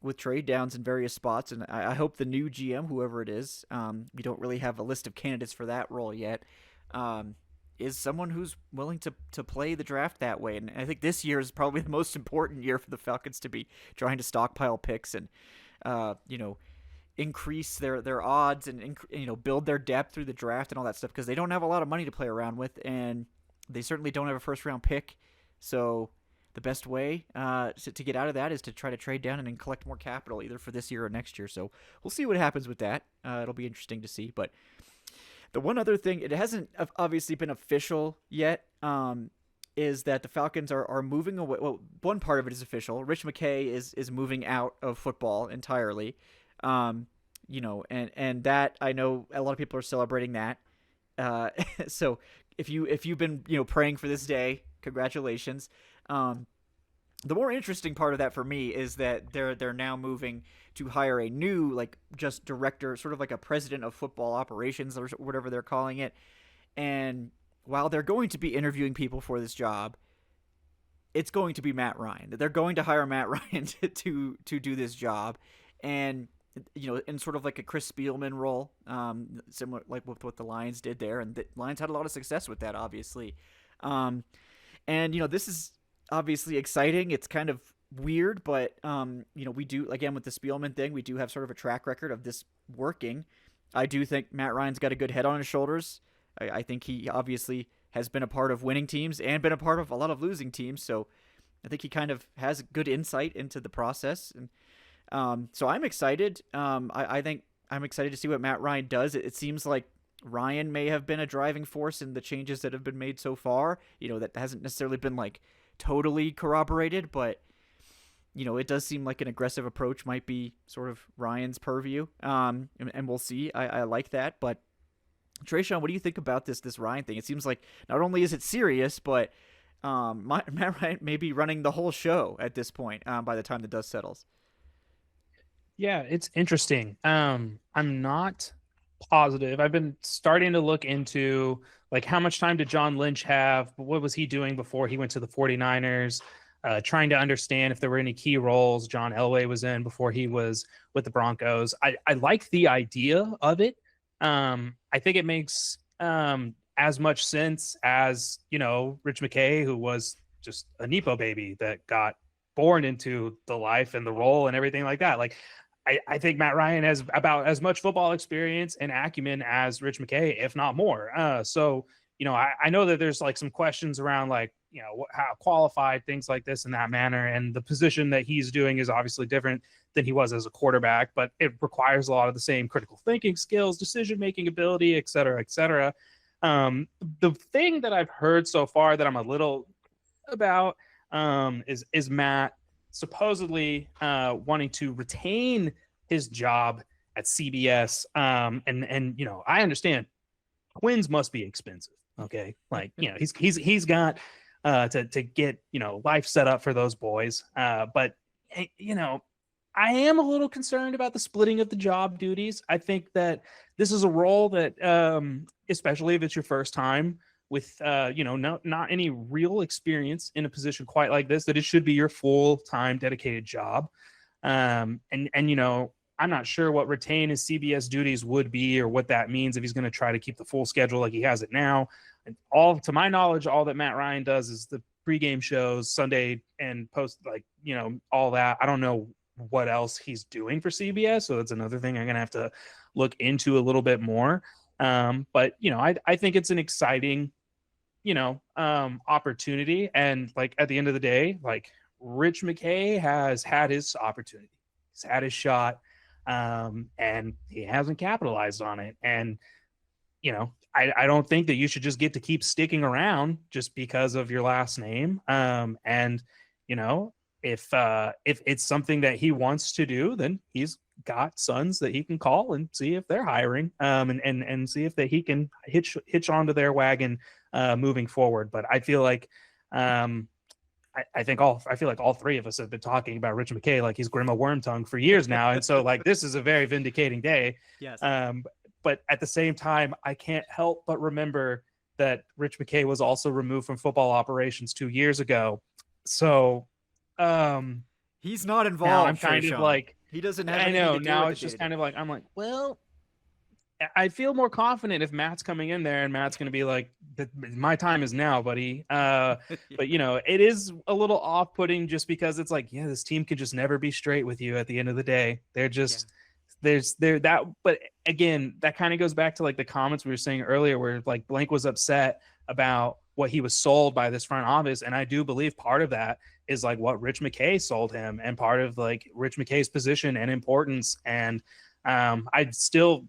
with trade downs in various spots, and I hope the new GM, whoever it is, we don't really have a list of candidates for that role yet, is someone who's willing to play the draft that way. And I think this year is probably the most important year for the Falcons to be trying to stockpile picks. And, increase their odds and build their depth through the draft and all that stuff, because they don't have a lot of money to play around with, and they certainly don't have a first round pick. So the best way to get out of that is to try to trade down and then collect more capital, either for this year or next year. So we'll see what happens with that. It'll be interesting to see. But the one other thing, it hasn't obviously been official yet, is that the Falcons are moving away. Well, one part of it is official. Rich McKay is moving out of football entirely. And that, I know a lot of people are celebrating that. So if you've been praying for this day, congratulations. The more interesting part of that for me is that they're now moving to hire a new just director, sort of like a president of football operations or whatever they're calling it. And while they're going to be interviewing people for this job, it's going to be Matt Ryan. They're going to hire Matt Ryan to do this job, and in sort of like a Chris Spielman role, similar like with what the Lions did there, and the Lions had a lot of success with that, obviously. And this is obviously exciting. It's kind of weird, but we do, again, with the Spielman thing, we do have sort of a track record of this working. I do think Matt Ryan's got a good head on his shoulders. I think he obviously has been a part of winning teams and been a part of a lot of losing teams, so I think he kind of has good insight into the process. And so I'm excited. I think I'm excited to see what Matt Ryan does. It seems like Ryan may have been a driving force in the changes that have been made so far. That hasn't necessarily been totally corroborated, but it does seem like an aggressive approach might be sort of Ryan's purview. And we'll see. I like that. But Tre'Shon, what do you think about this Ryan thing? It seems like not only is it serious, but Matt Ryan may be running the whole show at this point by the time the dust settles. Yeah, it's interesting. I'm not positive. I've been starting to look into how much time did John Lynch have? What was he doing before he went to the 49ers? Trying to understand if there were any key roles John Elway was in before he was with the Broncos. I like the idea of it. I think it makes as much sense as, Rich McKay, who was just a Nepo baby that got born into the life and the role and everything like that. I think Matt Ryan has about as much football experience and acumen as Rich McKay, if not more. So, I know that there's some questions around how qualified, things like this in that manner. And the position that he's doing is obviously different than he was as a quarterback, but it requires a lot of the same critical thinking skills, decision-making ability, et cetera, et cetera. The thing that I've heard so far that I'm a little about is Matt supposedly wanting to retain his job at CBS. And I understand twins must be expensive. Okay. He's got to get, life set up for those boys. But I am a little concerned about the splitting of the job duties. I think that this is a role that, especially if it's your first time with, not any real experience in a position quite like this, that it should be your full-time dedicated job. And I'm not sure what retain his CBS duties would be or what that means if he's going to try to keep the full schedule like he has it now. And to my knowledge, all that Matt Ryan does is the pregame shows, Sunday and post, all that. I don't know what else he's doing for CBS. So that's another thing I'm going to have to look into a little bit more. But I think it's an exciting, opportunity. And at the end of the day, Rich McKay has had his opportunity. He's had his shot. And he hasn't capitalized on it. And, I don't think that you should just get to keep sticking around just because of your last name. And, if it's something that he wants to do, then he's got sons that he can call and see if they're hiring, and see if that he can hitch onto their wagon, moving forward. But I feel like, I feel like all three of us have been talking about Rich McKay like he's Grandma Wormtongue for years now. And so this is a very vindicating day. Yes. But at the same time, I can't help but remember that Rich McKay was also removed from football operations 2 years ago. So he's not involved. Now I'm kind of he doesn't have I know to do now with it's just day-to-day. kind of I'm like, well, I feel more confident if Matt's coming in there and Matt's going to be like, my time is now, buddy. But it is a little off-putting just because it's this team can just never be straight with you at the end of the day. They're just but again, that kind of goes back to like the comments we were saying earlier, where like Blank was upset about what he was sold by this front office. And I do believe part of that is like what Rich McKay sold him, and part of like Rich McKay's position and importance. And I still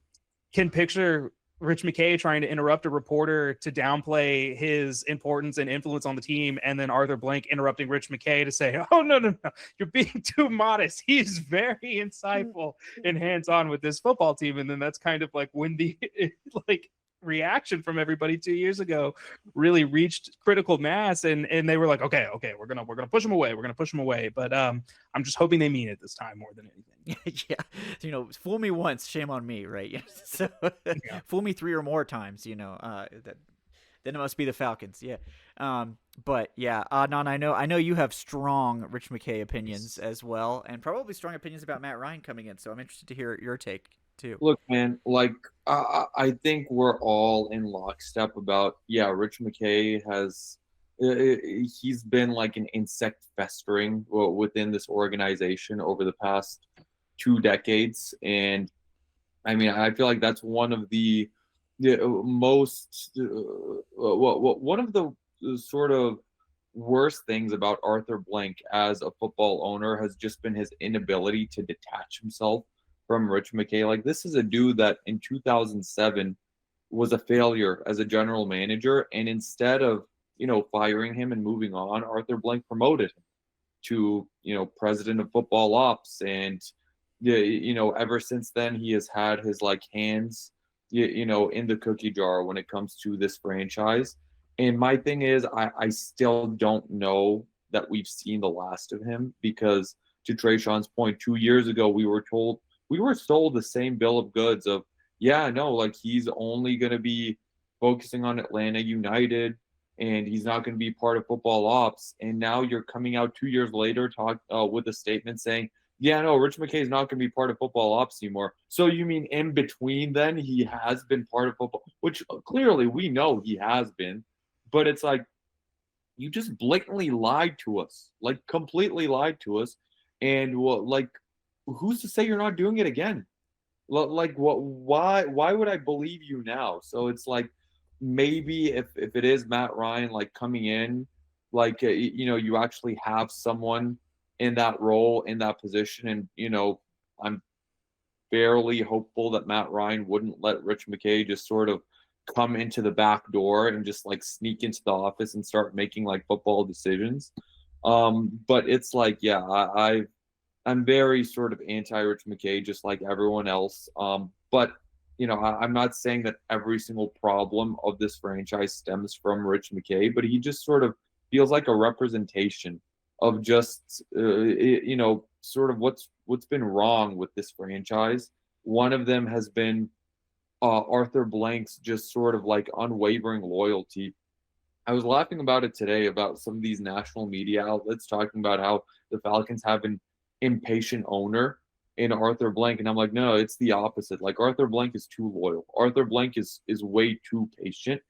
can picture Rich McKay trying to interrupt a reporter to downplay his importance and influence on the team, and then Arthur Blank interrupting Rich McKay to say, "Oh no, you're being too modest. He's very insightful and hands-on with this football team." And then that's kind of like when the like reaction from everybody 2 years ago really reached critical mass, and they were like, okay, we're gonna push him away. But I'm just hoping they mean it this time more than anything. Yeah, fool me once, shame on me, right? So fool me 3 or more times, then it must be the Falcons. Yeah. But yeah, Adnan, I know you have strong Rich McKay opinions as well, and probably strong opinions about Matt Ryan coming in. So I'm interested to hear your take too. Look, man, like I think we're all in lockstep about, Rich McKay he's been like an insect festering within this organization over the past 2 decades. And I mean, I feel like that's one of the most one of the sort of worst things about Arthur Blank as a football owner has just been his inability to detach himself from Rich McKay. Like, this is a dude that in 2007 was a failure as a general manager, and instead of firing him and moving on, Arthur Blank promoted him to president of football ops. And ever since then he has had his like hands in the cookie jar when it comes to this franchise. And my thing is, I still don't know that we've seen the last of him, because to Tre'Shon's point, 2 years ago we were sold the same bill of goods of, like he's only going to be focusing on Atlanta United and he's not going to be part of football ops. And now you're coming out 2 years later with a statement saying, Rich McKay is not going to be part of football ops anymore. So you mean in between then he has been part of football, which clearly we know he has been, but it's like, you just blatantly lied to us, like completely lied to us. And who's to say you're not doing it again? Like, why would I believe you now? So it's like, maybe if it is Matt Ryan, like coming in, like, you actually have someone in that role, in that position. And, I'm fairly hopeful that Matt Ryan wouldn't let Rich McKay just sort of come into the back door and just like sneak into the office and start making like football decisions. But it's like, I'm very sort of anti-Rich McKay, just like everyone else. But, I'm not saying that every single problem of this franchise stems from Rich McKay, but he just sort of feels like a representation of just, sort of what's been wrong with this franchise. One of them has been Arthur Blank's just sort of like unwavering loyalty. I was laughing about it today, about some of these national media outlets talking about how the Falcons have an impatient owner in Arthur Blank. And I'm like, no, it's the opposite. Like, Arthur Blank is too loyal. Arthur Blank is way too patient.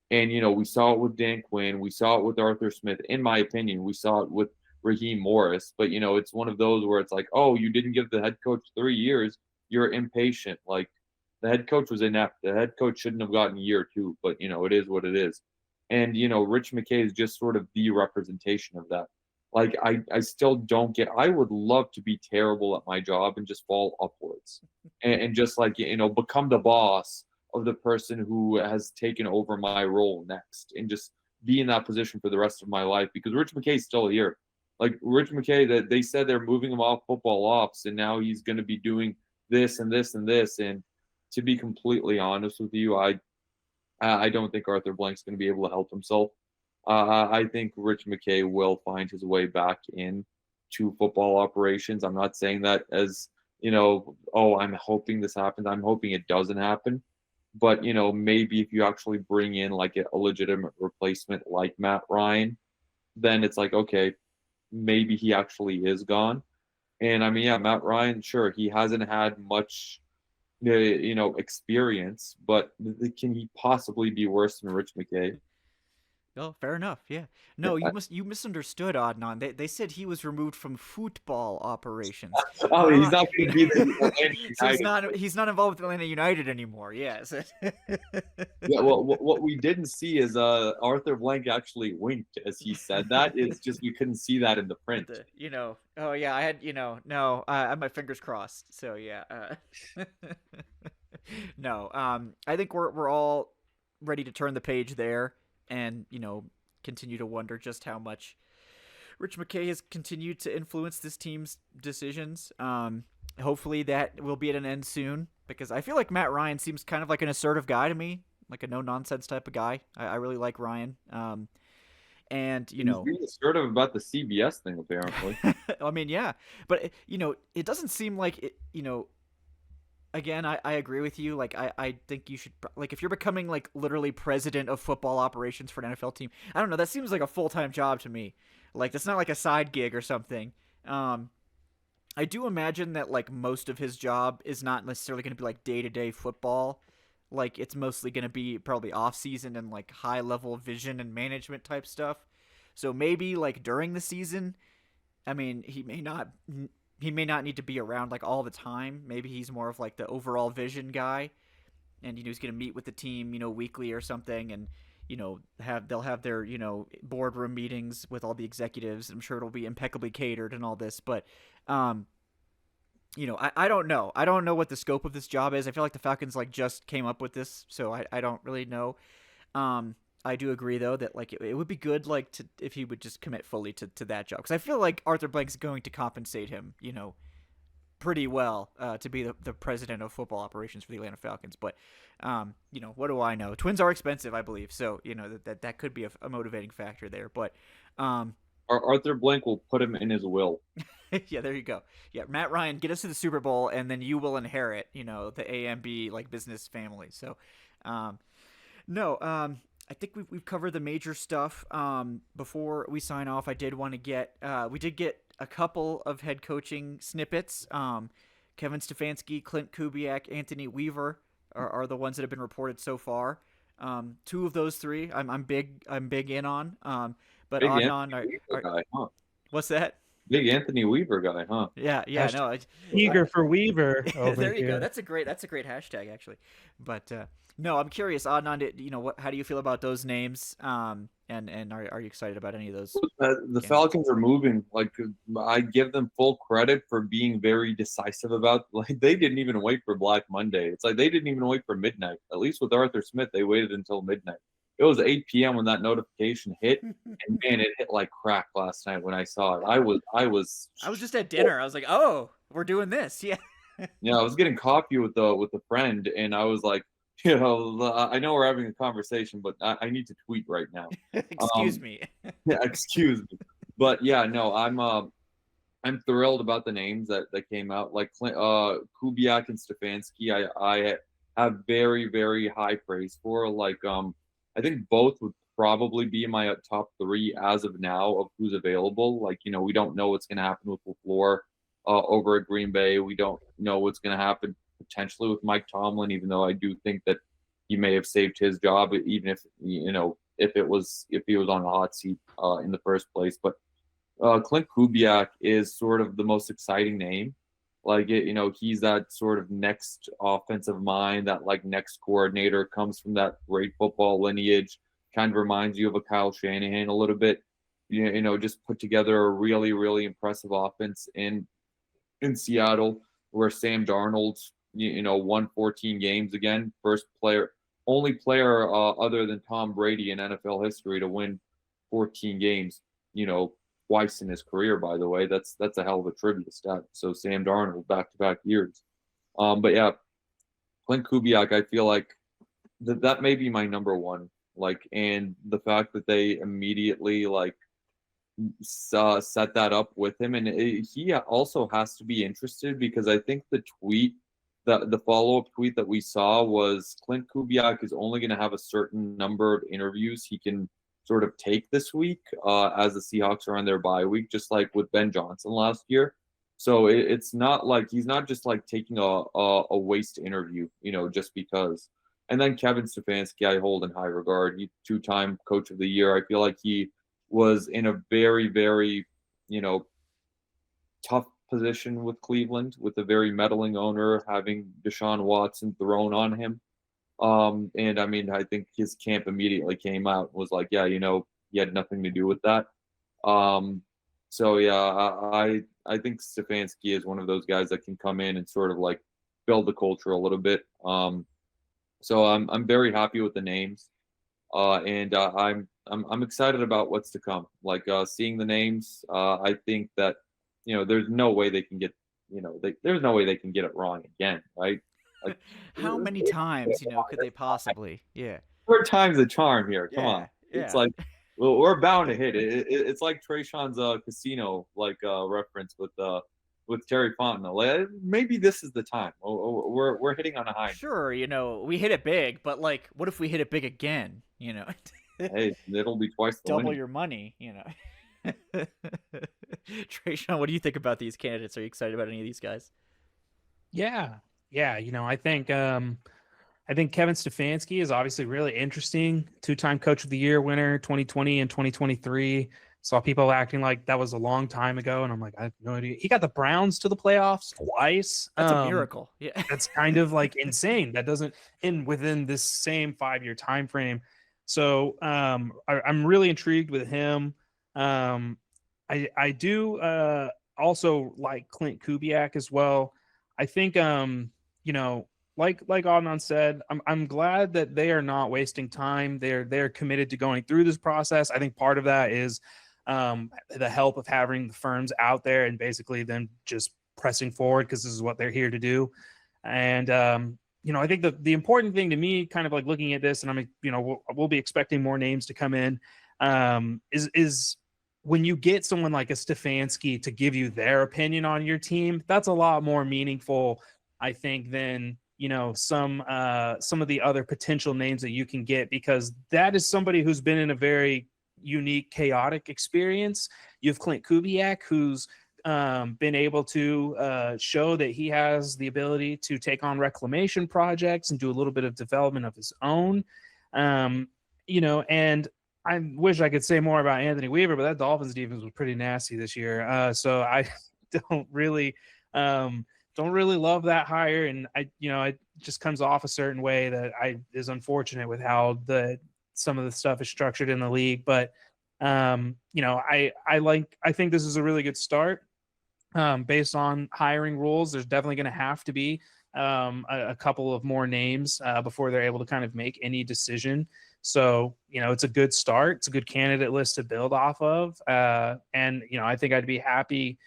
And, we saw it with Dan Quinn. We saw it with Arthur Smith. In my opinion, we saw it with Raheem Morris. But, it's one of those where it's like, oh, you didn't give the head coach 3 years. You're impatient. Like, the head coach was inept. The head coach shouldn't have gotten year 2. But, it is what it is. And, Rich McKay is just sort of the representation of that. Like, I still don't get, I would love to be terrible at my job and just fall upwards and just like, become the boss of the person who has taken over my role next, and just be in that position for the rest of my life, because Rich McKay's still here. Like, Rich McKay, that they said they're moving him off football ops, and now he's going to be doing this and this and this. And to be completely honest with you, I don't think Arthur Blank's going to be able to help himself. I think Rich McKay will find his way back in to football operations. I'm not saying that as, I'm hoping this happens. I'm hoping it doesn't happen. But, maybe if you actually bring in like a legitimate replacement like Matt Ryan, then it's like, okay, maybe he actually is gone. And I mean, Matt Ryan, sure, he hasn't had much, experience, but can he possibly be worse than Rich McKay? Oh, fair enough. Yeah. No, you misunderstood Adnan. They said he was removed from football operations. Oh, he's not You going to be the know, Atlanta so United. he's not involved with Atlanta United anymore. Yes. Yeah, well, what we didn't see is Arthur Blank actually winked as he said that. It's just we couldn't see that in the At print. the oh yeah, I had no, I had my fingers crossed. So yeah. No. I think we're all ready to turn the page there, and continue to wonder just how much Rich McKay has continued to influence this team's decisions. Hopefully that will be at an end soon, because I feel like Matt Ryan seems kind of like an assertive guy to me, like a no nonsense type of guy. I really like Ryan. And He's being assertive about the CBS thing, apparently. I mean, yeah, but it doesn't seem like it. Again, I agree with you. Like, I think you should, like, if you're becoming like literally president of football operations for an NFL team, I don't know. That seems like a full-time job to me. Like, that's not like a side gig or something. I do imagine that like most of his job is not necessarily going to be like day-to-day football. Like, it's mostly going to be probably off-season and like high-level vision and management type stuff. So maybe like during the season, I mean, he may not need to be around like all the time. Maybe he's more of like the overall vision guy, and he's going to meet with the team, weekly or something, and they'll have their boardroom meetings with all the executives. I'm sure it'll be impeccably catered and all this, but I don't know. I don't know what the scope of this job is. I feel like the Falcons like just came up with this, so I don't really know. I do agree though that like it would be good like if he would just commit fully to that job, because I feel like Arthur Blank's going to compensate him, pretty well to be the president of football operations for the Atlanta Falcons. But what do I know? Twins are expensive, I believe, so that could be a motivating factor there. But Arthur Blank will put him in his will. yeah, there you go. Yeah, Matt Ryan, get us to the Super Bowl, and then you will inherit, the AMB like business family. So, no, I think we've covered the major stuff. Before we sign off, I did want to get we did get a couple of head coaching snippets. Kevin Stefanski, Clint Kubiak, Anthony Weaver are the ones that have been reported so far. Two of those three, I'm big in on. But Big Adnan, guy, huh? what's that? Big Anthony Weaver guy, huh? Yeah, no. Eager for Weaver over there you here. go. That's a great hashtag actually. But no, I'm curious, Adnan. How do you feel about those names? And are you excited about any of those? The Falcons are moving. Like, I give them full credit for being very decisive about. Like, they didn't even wait for Black Monday. It's like they didn't even wait for midnight. At least with Arthur Smith, they waited until midnight. It was 8 p.m. when that notification hit, and man, it hit like crack last night when I saw it. I was just at dinner. I was like, oh, we're doing this, yeah. Yeah, I was getting coffee with a friend, and I was like, I know we're having a conversation, but I need to tweet right now. Excuse me. Yeah, excuse me. But yeah, no, I'm thrilled about the names that came out. Like Kubiak and Stefanski, I have very, very high praise for. Like, I think both would probably be in my top three as of now of who's available. Like, we don't know what's going to happen with LaFleur over at Green Bay. We don't know what's going to happen potentially with Mike Tomlin, even though I do think that he may have saved his job, even if if he was on the hot seat in the first place. But Clint Kubiak is sort of the most exciting name. Like, he's that sort of next offensive mind, that like next coordinator, comes from that great football lineage, kind of reminds you of a Kyle Shanahan a little bit. Just put together a really, really impressive offense in Seattle, where Sam Darnold, won 14 games again. Only player other than Tom Brady in NFL history to win 14 games, twice in his career, by the way. That's a hell of a trivia stat. So Sam Darnold back-to-back years. But yeah, Clint Kubiak, I feel like that may be my number one. Like, and the fact that they immediately like set that up with him, and he also has to be interested, because I think the follow-up tweet that we saw was Clint Kubiak is only going to have a certain number of interviews he can sort of take this week as the Seahawks are on their bye week, just like with Ben Johnson last year. So it's not like he's not just like taking a waste interview, just because. And then Kevin Stefanski, I hold in high regard. He's two-time coach of the year. I feel like he was in a very, very, tough position with Cleveland, with a very meddling owner, having Deshaun Watson thrown on him. And I mean, I think his camp immediately came out and was like, yeah, he had nothing to do with that. So yeah, I think Stefanski is one of those guys that can come in and sort of like build the culture a little bit. So I'm very happy with the names, and I'm excited about what's to come. Like seeing the names, I think that there's no way they can get there's no way they can get it wrong again, right? Like, How many times, could they possibly? Yeah. third time's a charm here. Come on, Yeah. it's like we're bound to hit it. It's like Tre'Shon's casino reference with Terry Fontenot. Like, maybe this is the time. We're hitting on a high. Sure, we hit it big, but like, what if we hit it big again? Hey, it'll be twice the double money. your money. Tre'Shon, what do you think about these candidates? Are you excited about any of these guys? Yeah. I think Kevin Stefanski is obviously really interesting. Two-time Coach of the Year winner, 2020 and 2023. Saw people acting like that was a long time ago, and I'm like, I have no idea. He got the Browns to the playoffs twice. That's a miracle. Yeah, that's kind of like insane. That doesn't within this same 5-year time frame. So I'm really intrigued with him. I do also like Clint Kubiak as well. I think like Adnan said, I'm glad that they are not wasting time. They're committed to going through this process. I think part of that is the help of having the firms out there and basically them just pressing forward because this is what they're here to do. And I think the important thing to me, kind of like looking at this, and I'm we'll be expecting more names to come in, is when you get someone like a Stefanski to give you their opinion on your team, that's a lot more meaningful, I think, than some of the other potential names that you can get, because that is somebody who's been in a very unique, chaotic experience. You have Clint Kubiak, who's been able to show that he has the ability to take on reclamation projects and do a little bit of development of his own. And I wish I could say more about Anthony Weaver, but that Dolphins defense was pretty nasty this year. So I don't really love that hire, and it just comes off a certain way that is unfortunate with how some of the stuff is structured in the league. But I think this is a really good start. Based on hiring rules, there's definitely going to have to be a couple of more names before they're able to kind of make any decision. So, it's a good start. It's a good candidate list to build off of. And I think I'd be happy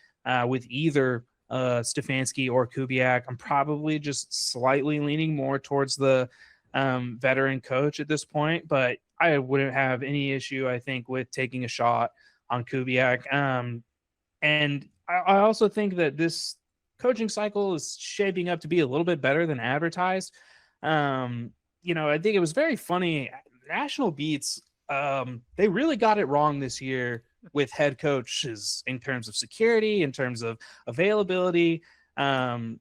with either Stefanski or Kubiak. I'm probably just slightly leaning more towards the veteran coach at this point, but I wouldn't have any issue, I think, with taking a shot on Kubiak. And I also think that this coaching cycle is shaping up to be a little bit better than advertised. I think it was very funny. National Beats, they really got it wrong this year with head coaches in terms of security, in terms of availability. Gannon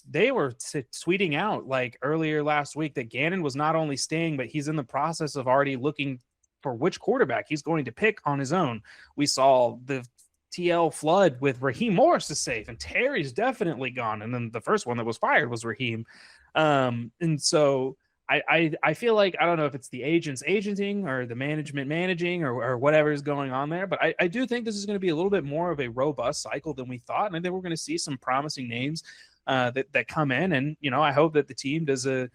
they were tweeting out like earlier last week that Gannon was not only staying, but he's in the process of already looking for which quarterback he's going to pick on his own. We saw the TL flood with Raheem Morris is safe, and Terry's definitely gone. And then the first one that was fired was Raheem. And so I feel like, I don't know if it's the agents agenting or the management managing or whatever is going on there, but I do think this is going to be a little bit more of a robust cycle than we thought. And I think we're going to see some promising names that come in. And, I hope that the team does a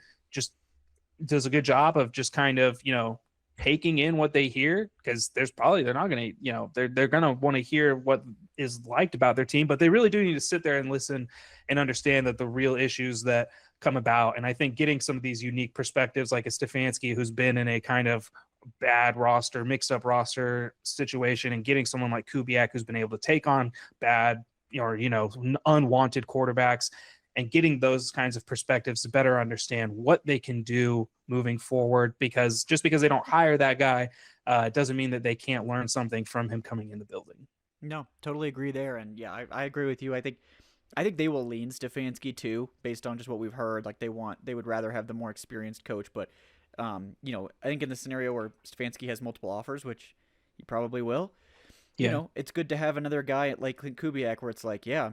good job of just kind of, taking in what they hear, because they're not going to, they're going to want to hear what is liked about their team, but they really do need to sit there and listen and understand that the real issues that come about. And I think getting some of these unique perspectives, like a Stefanski, who's been in a kind of bad roster, mixed up roster situation, and getting someone like Kubiak, who's been able to take on bad or, unwanted quarterbacks, and getting those kinds of perspectives to better understand what they can do moving forward, because just because they don't hire that guy doesn't mean that they can't learn something from him coming in the building. No, totally agree there. And yeah, I agree with you. I think I think they will lean Stefanski too, based on just what we've heard. Like they would rather have the more experienced coach. But, I think in the scenario where Stefanski has multiple offers, which he probably will, it's good to have another guy like Clint Kubiak where it's like, yeah,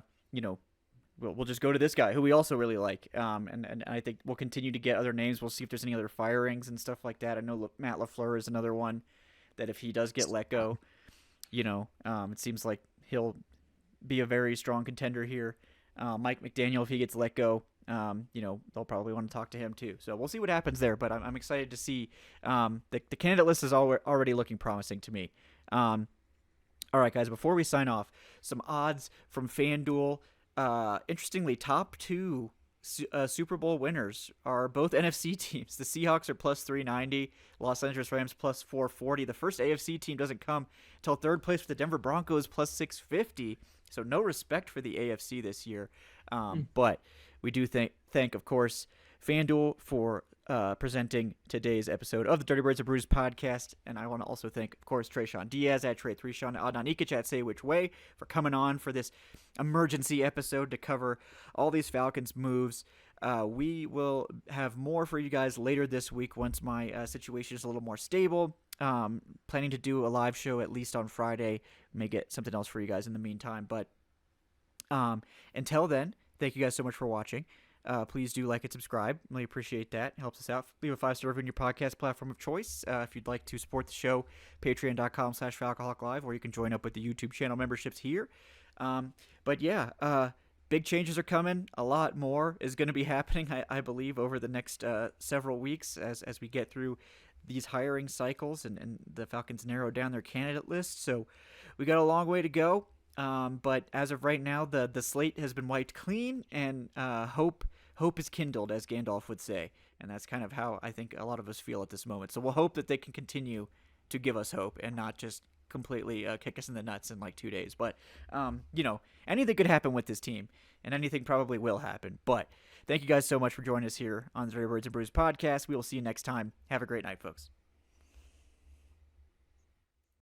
we'll just go to this guy who we also really like. And I think we'll continue to get other names. We'll see if there's any other firings and stuff like that. I know Matt LaFleur is another one that if he does get let go, it seems like he'll be a very strong contender here. Mike McDaniel, if he gets let go, they'll probably want to talk to him too. So we'll see what happens there. But I'm excited to see. The candidate list is already looking promising to me. All right, guys. Before we sign off, some odds from FanDuel. Interestingly, top two Super Bowl winners are both NFC teams. The Seahawks are plus 390, Los Angeles Rams plus 440. The first AFC team doesn't come until third place for the Denver Broncos plus 650. So no respect for the AFC this year. But we do thank, of course, FanDuel for presenting today's episode of the Dirty Birds and Brews podcast. And I want to also thank, of course, Tre'Shon Diaz at Tre'Shon, Adnan Ikic at Say Which Way for coming on for this emergency episode to cover all these Falcons moves. We will have more for you guys later this week once my situation is a little more stable. Planning to do a live show at least on Friday. May get something else for you guys in the meantime. But until then, thank you guys so much for watching. Please do like and subscribe. Really appreciate that. It helps us out. Leave a 5-star review in your podcast platform of choice. If you'd like to support the show, patreon.com/FalcohawkLive, or you can join up with the YouTube channel memberships here. But yeah, big changes are coming. A lot more is going to be happening, I believe, over the next several weeks as we get through these hiring cycles and the Falcons narrow down their candidate list. So we got a long way to go. But as of right now, the slate has been wiped clean, and hope is kindled, as Gandalf would say. And that's kind of how I think a lot of us feel at this moment. So we'll hope that they can continue to give us hope and not just completely kick us in the nuts in like 2 days. But, anything could happen with this team, and anything probably will happen. But thank you guys so much for joining us here on the Dirty Birds and Brews podcast. We will see you next time. Have a great night, folks.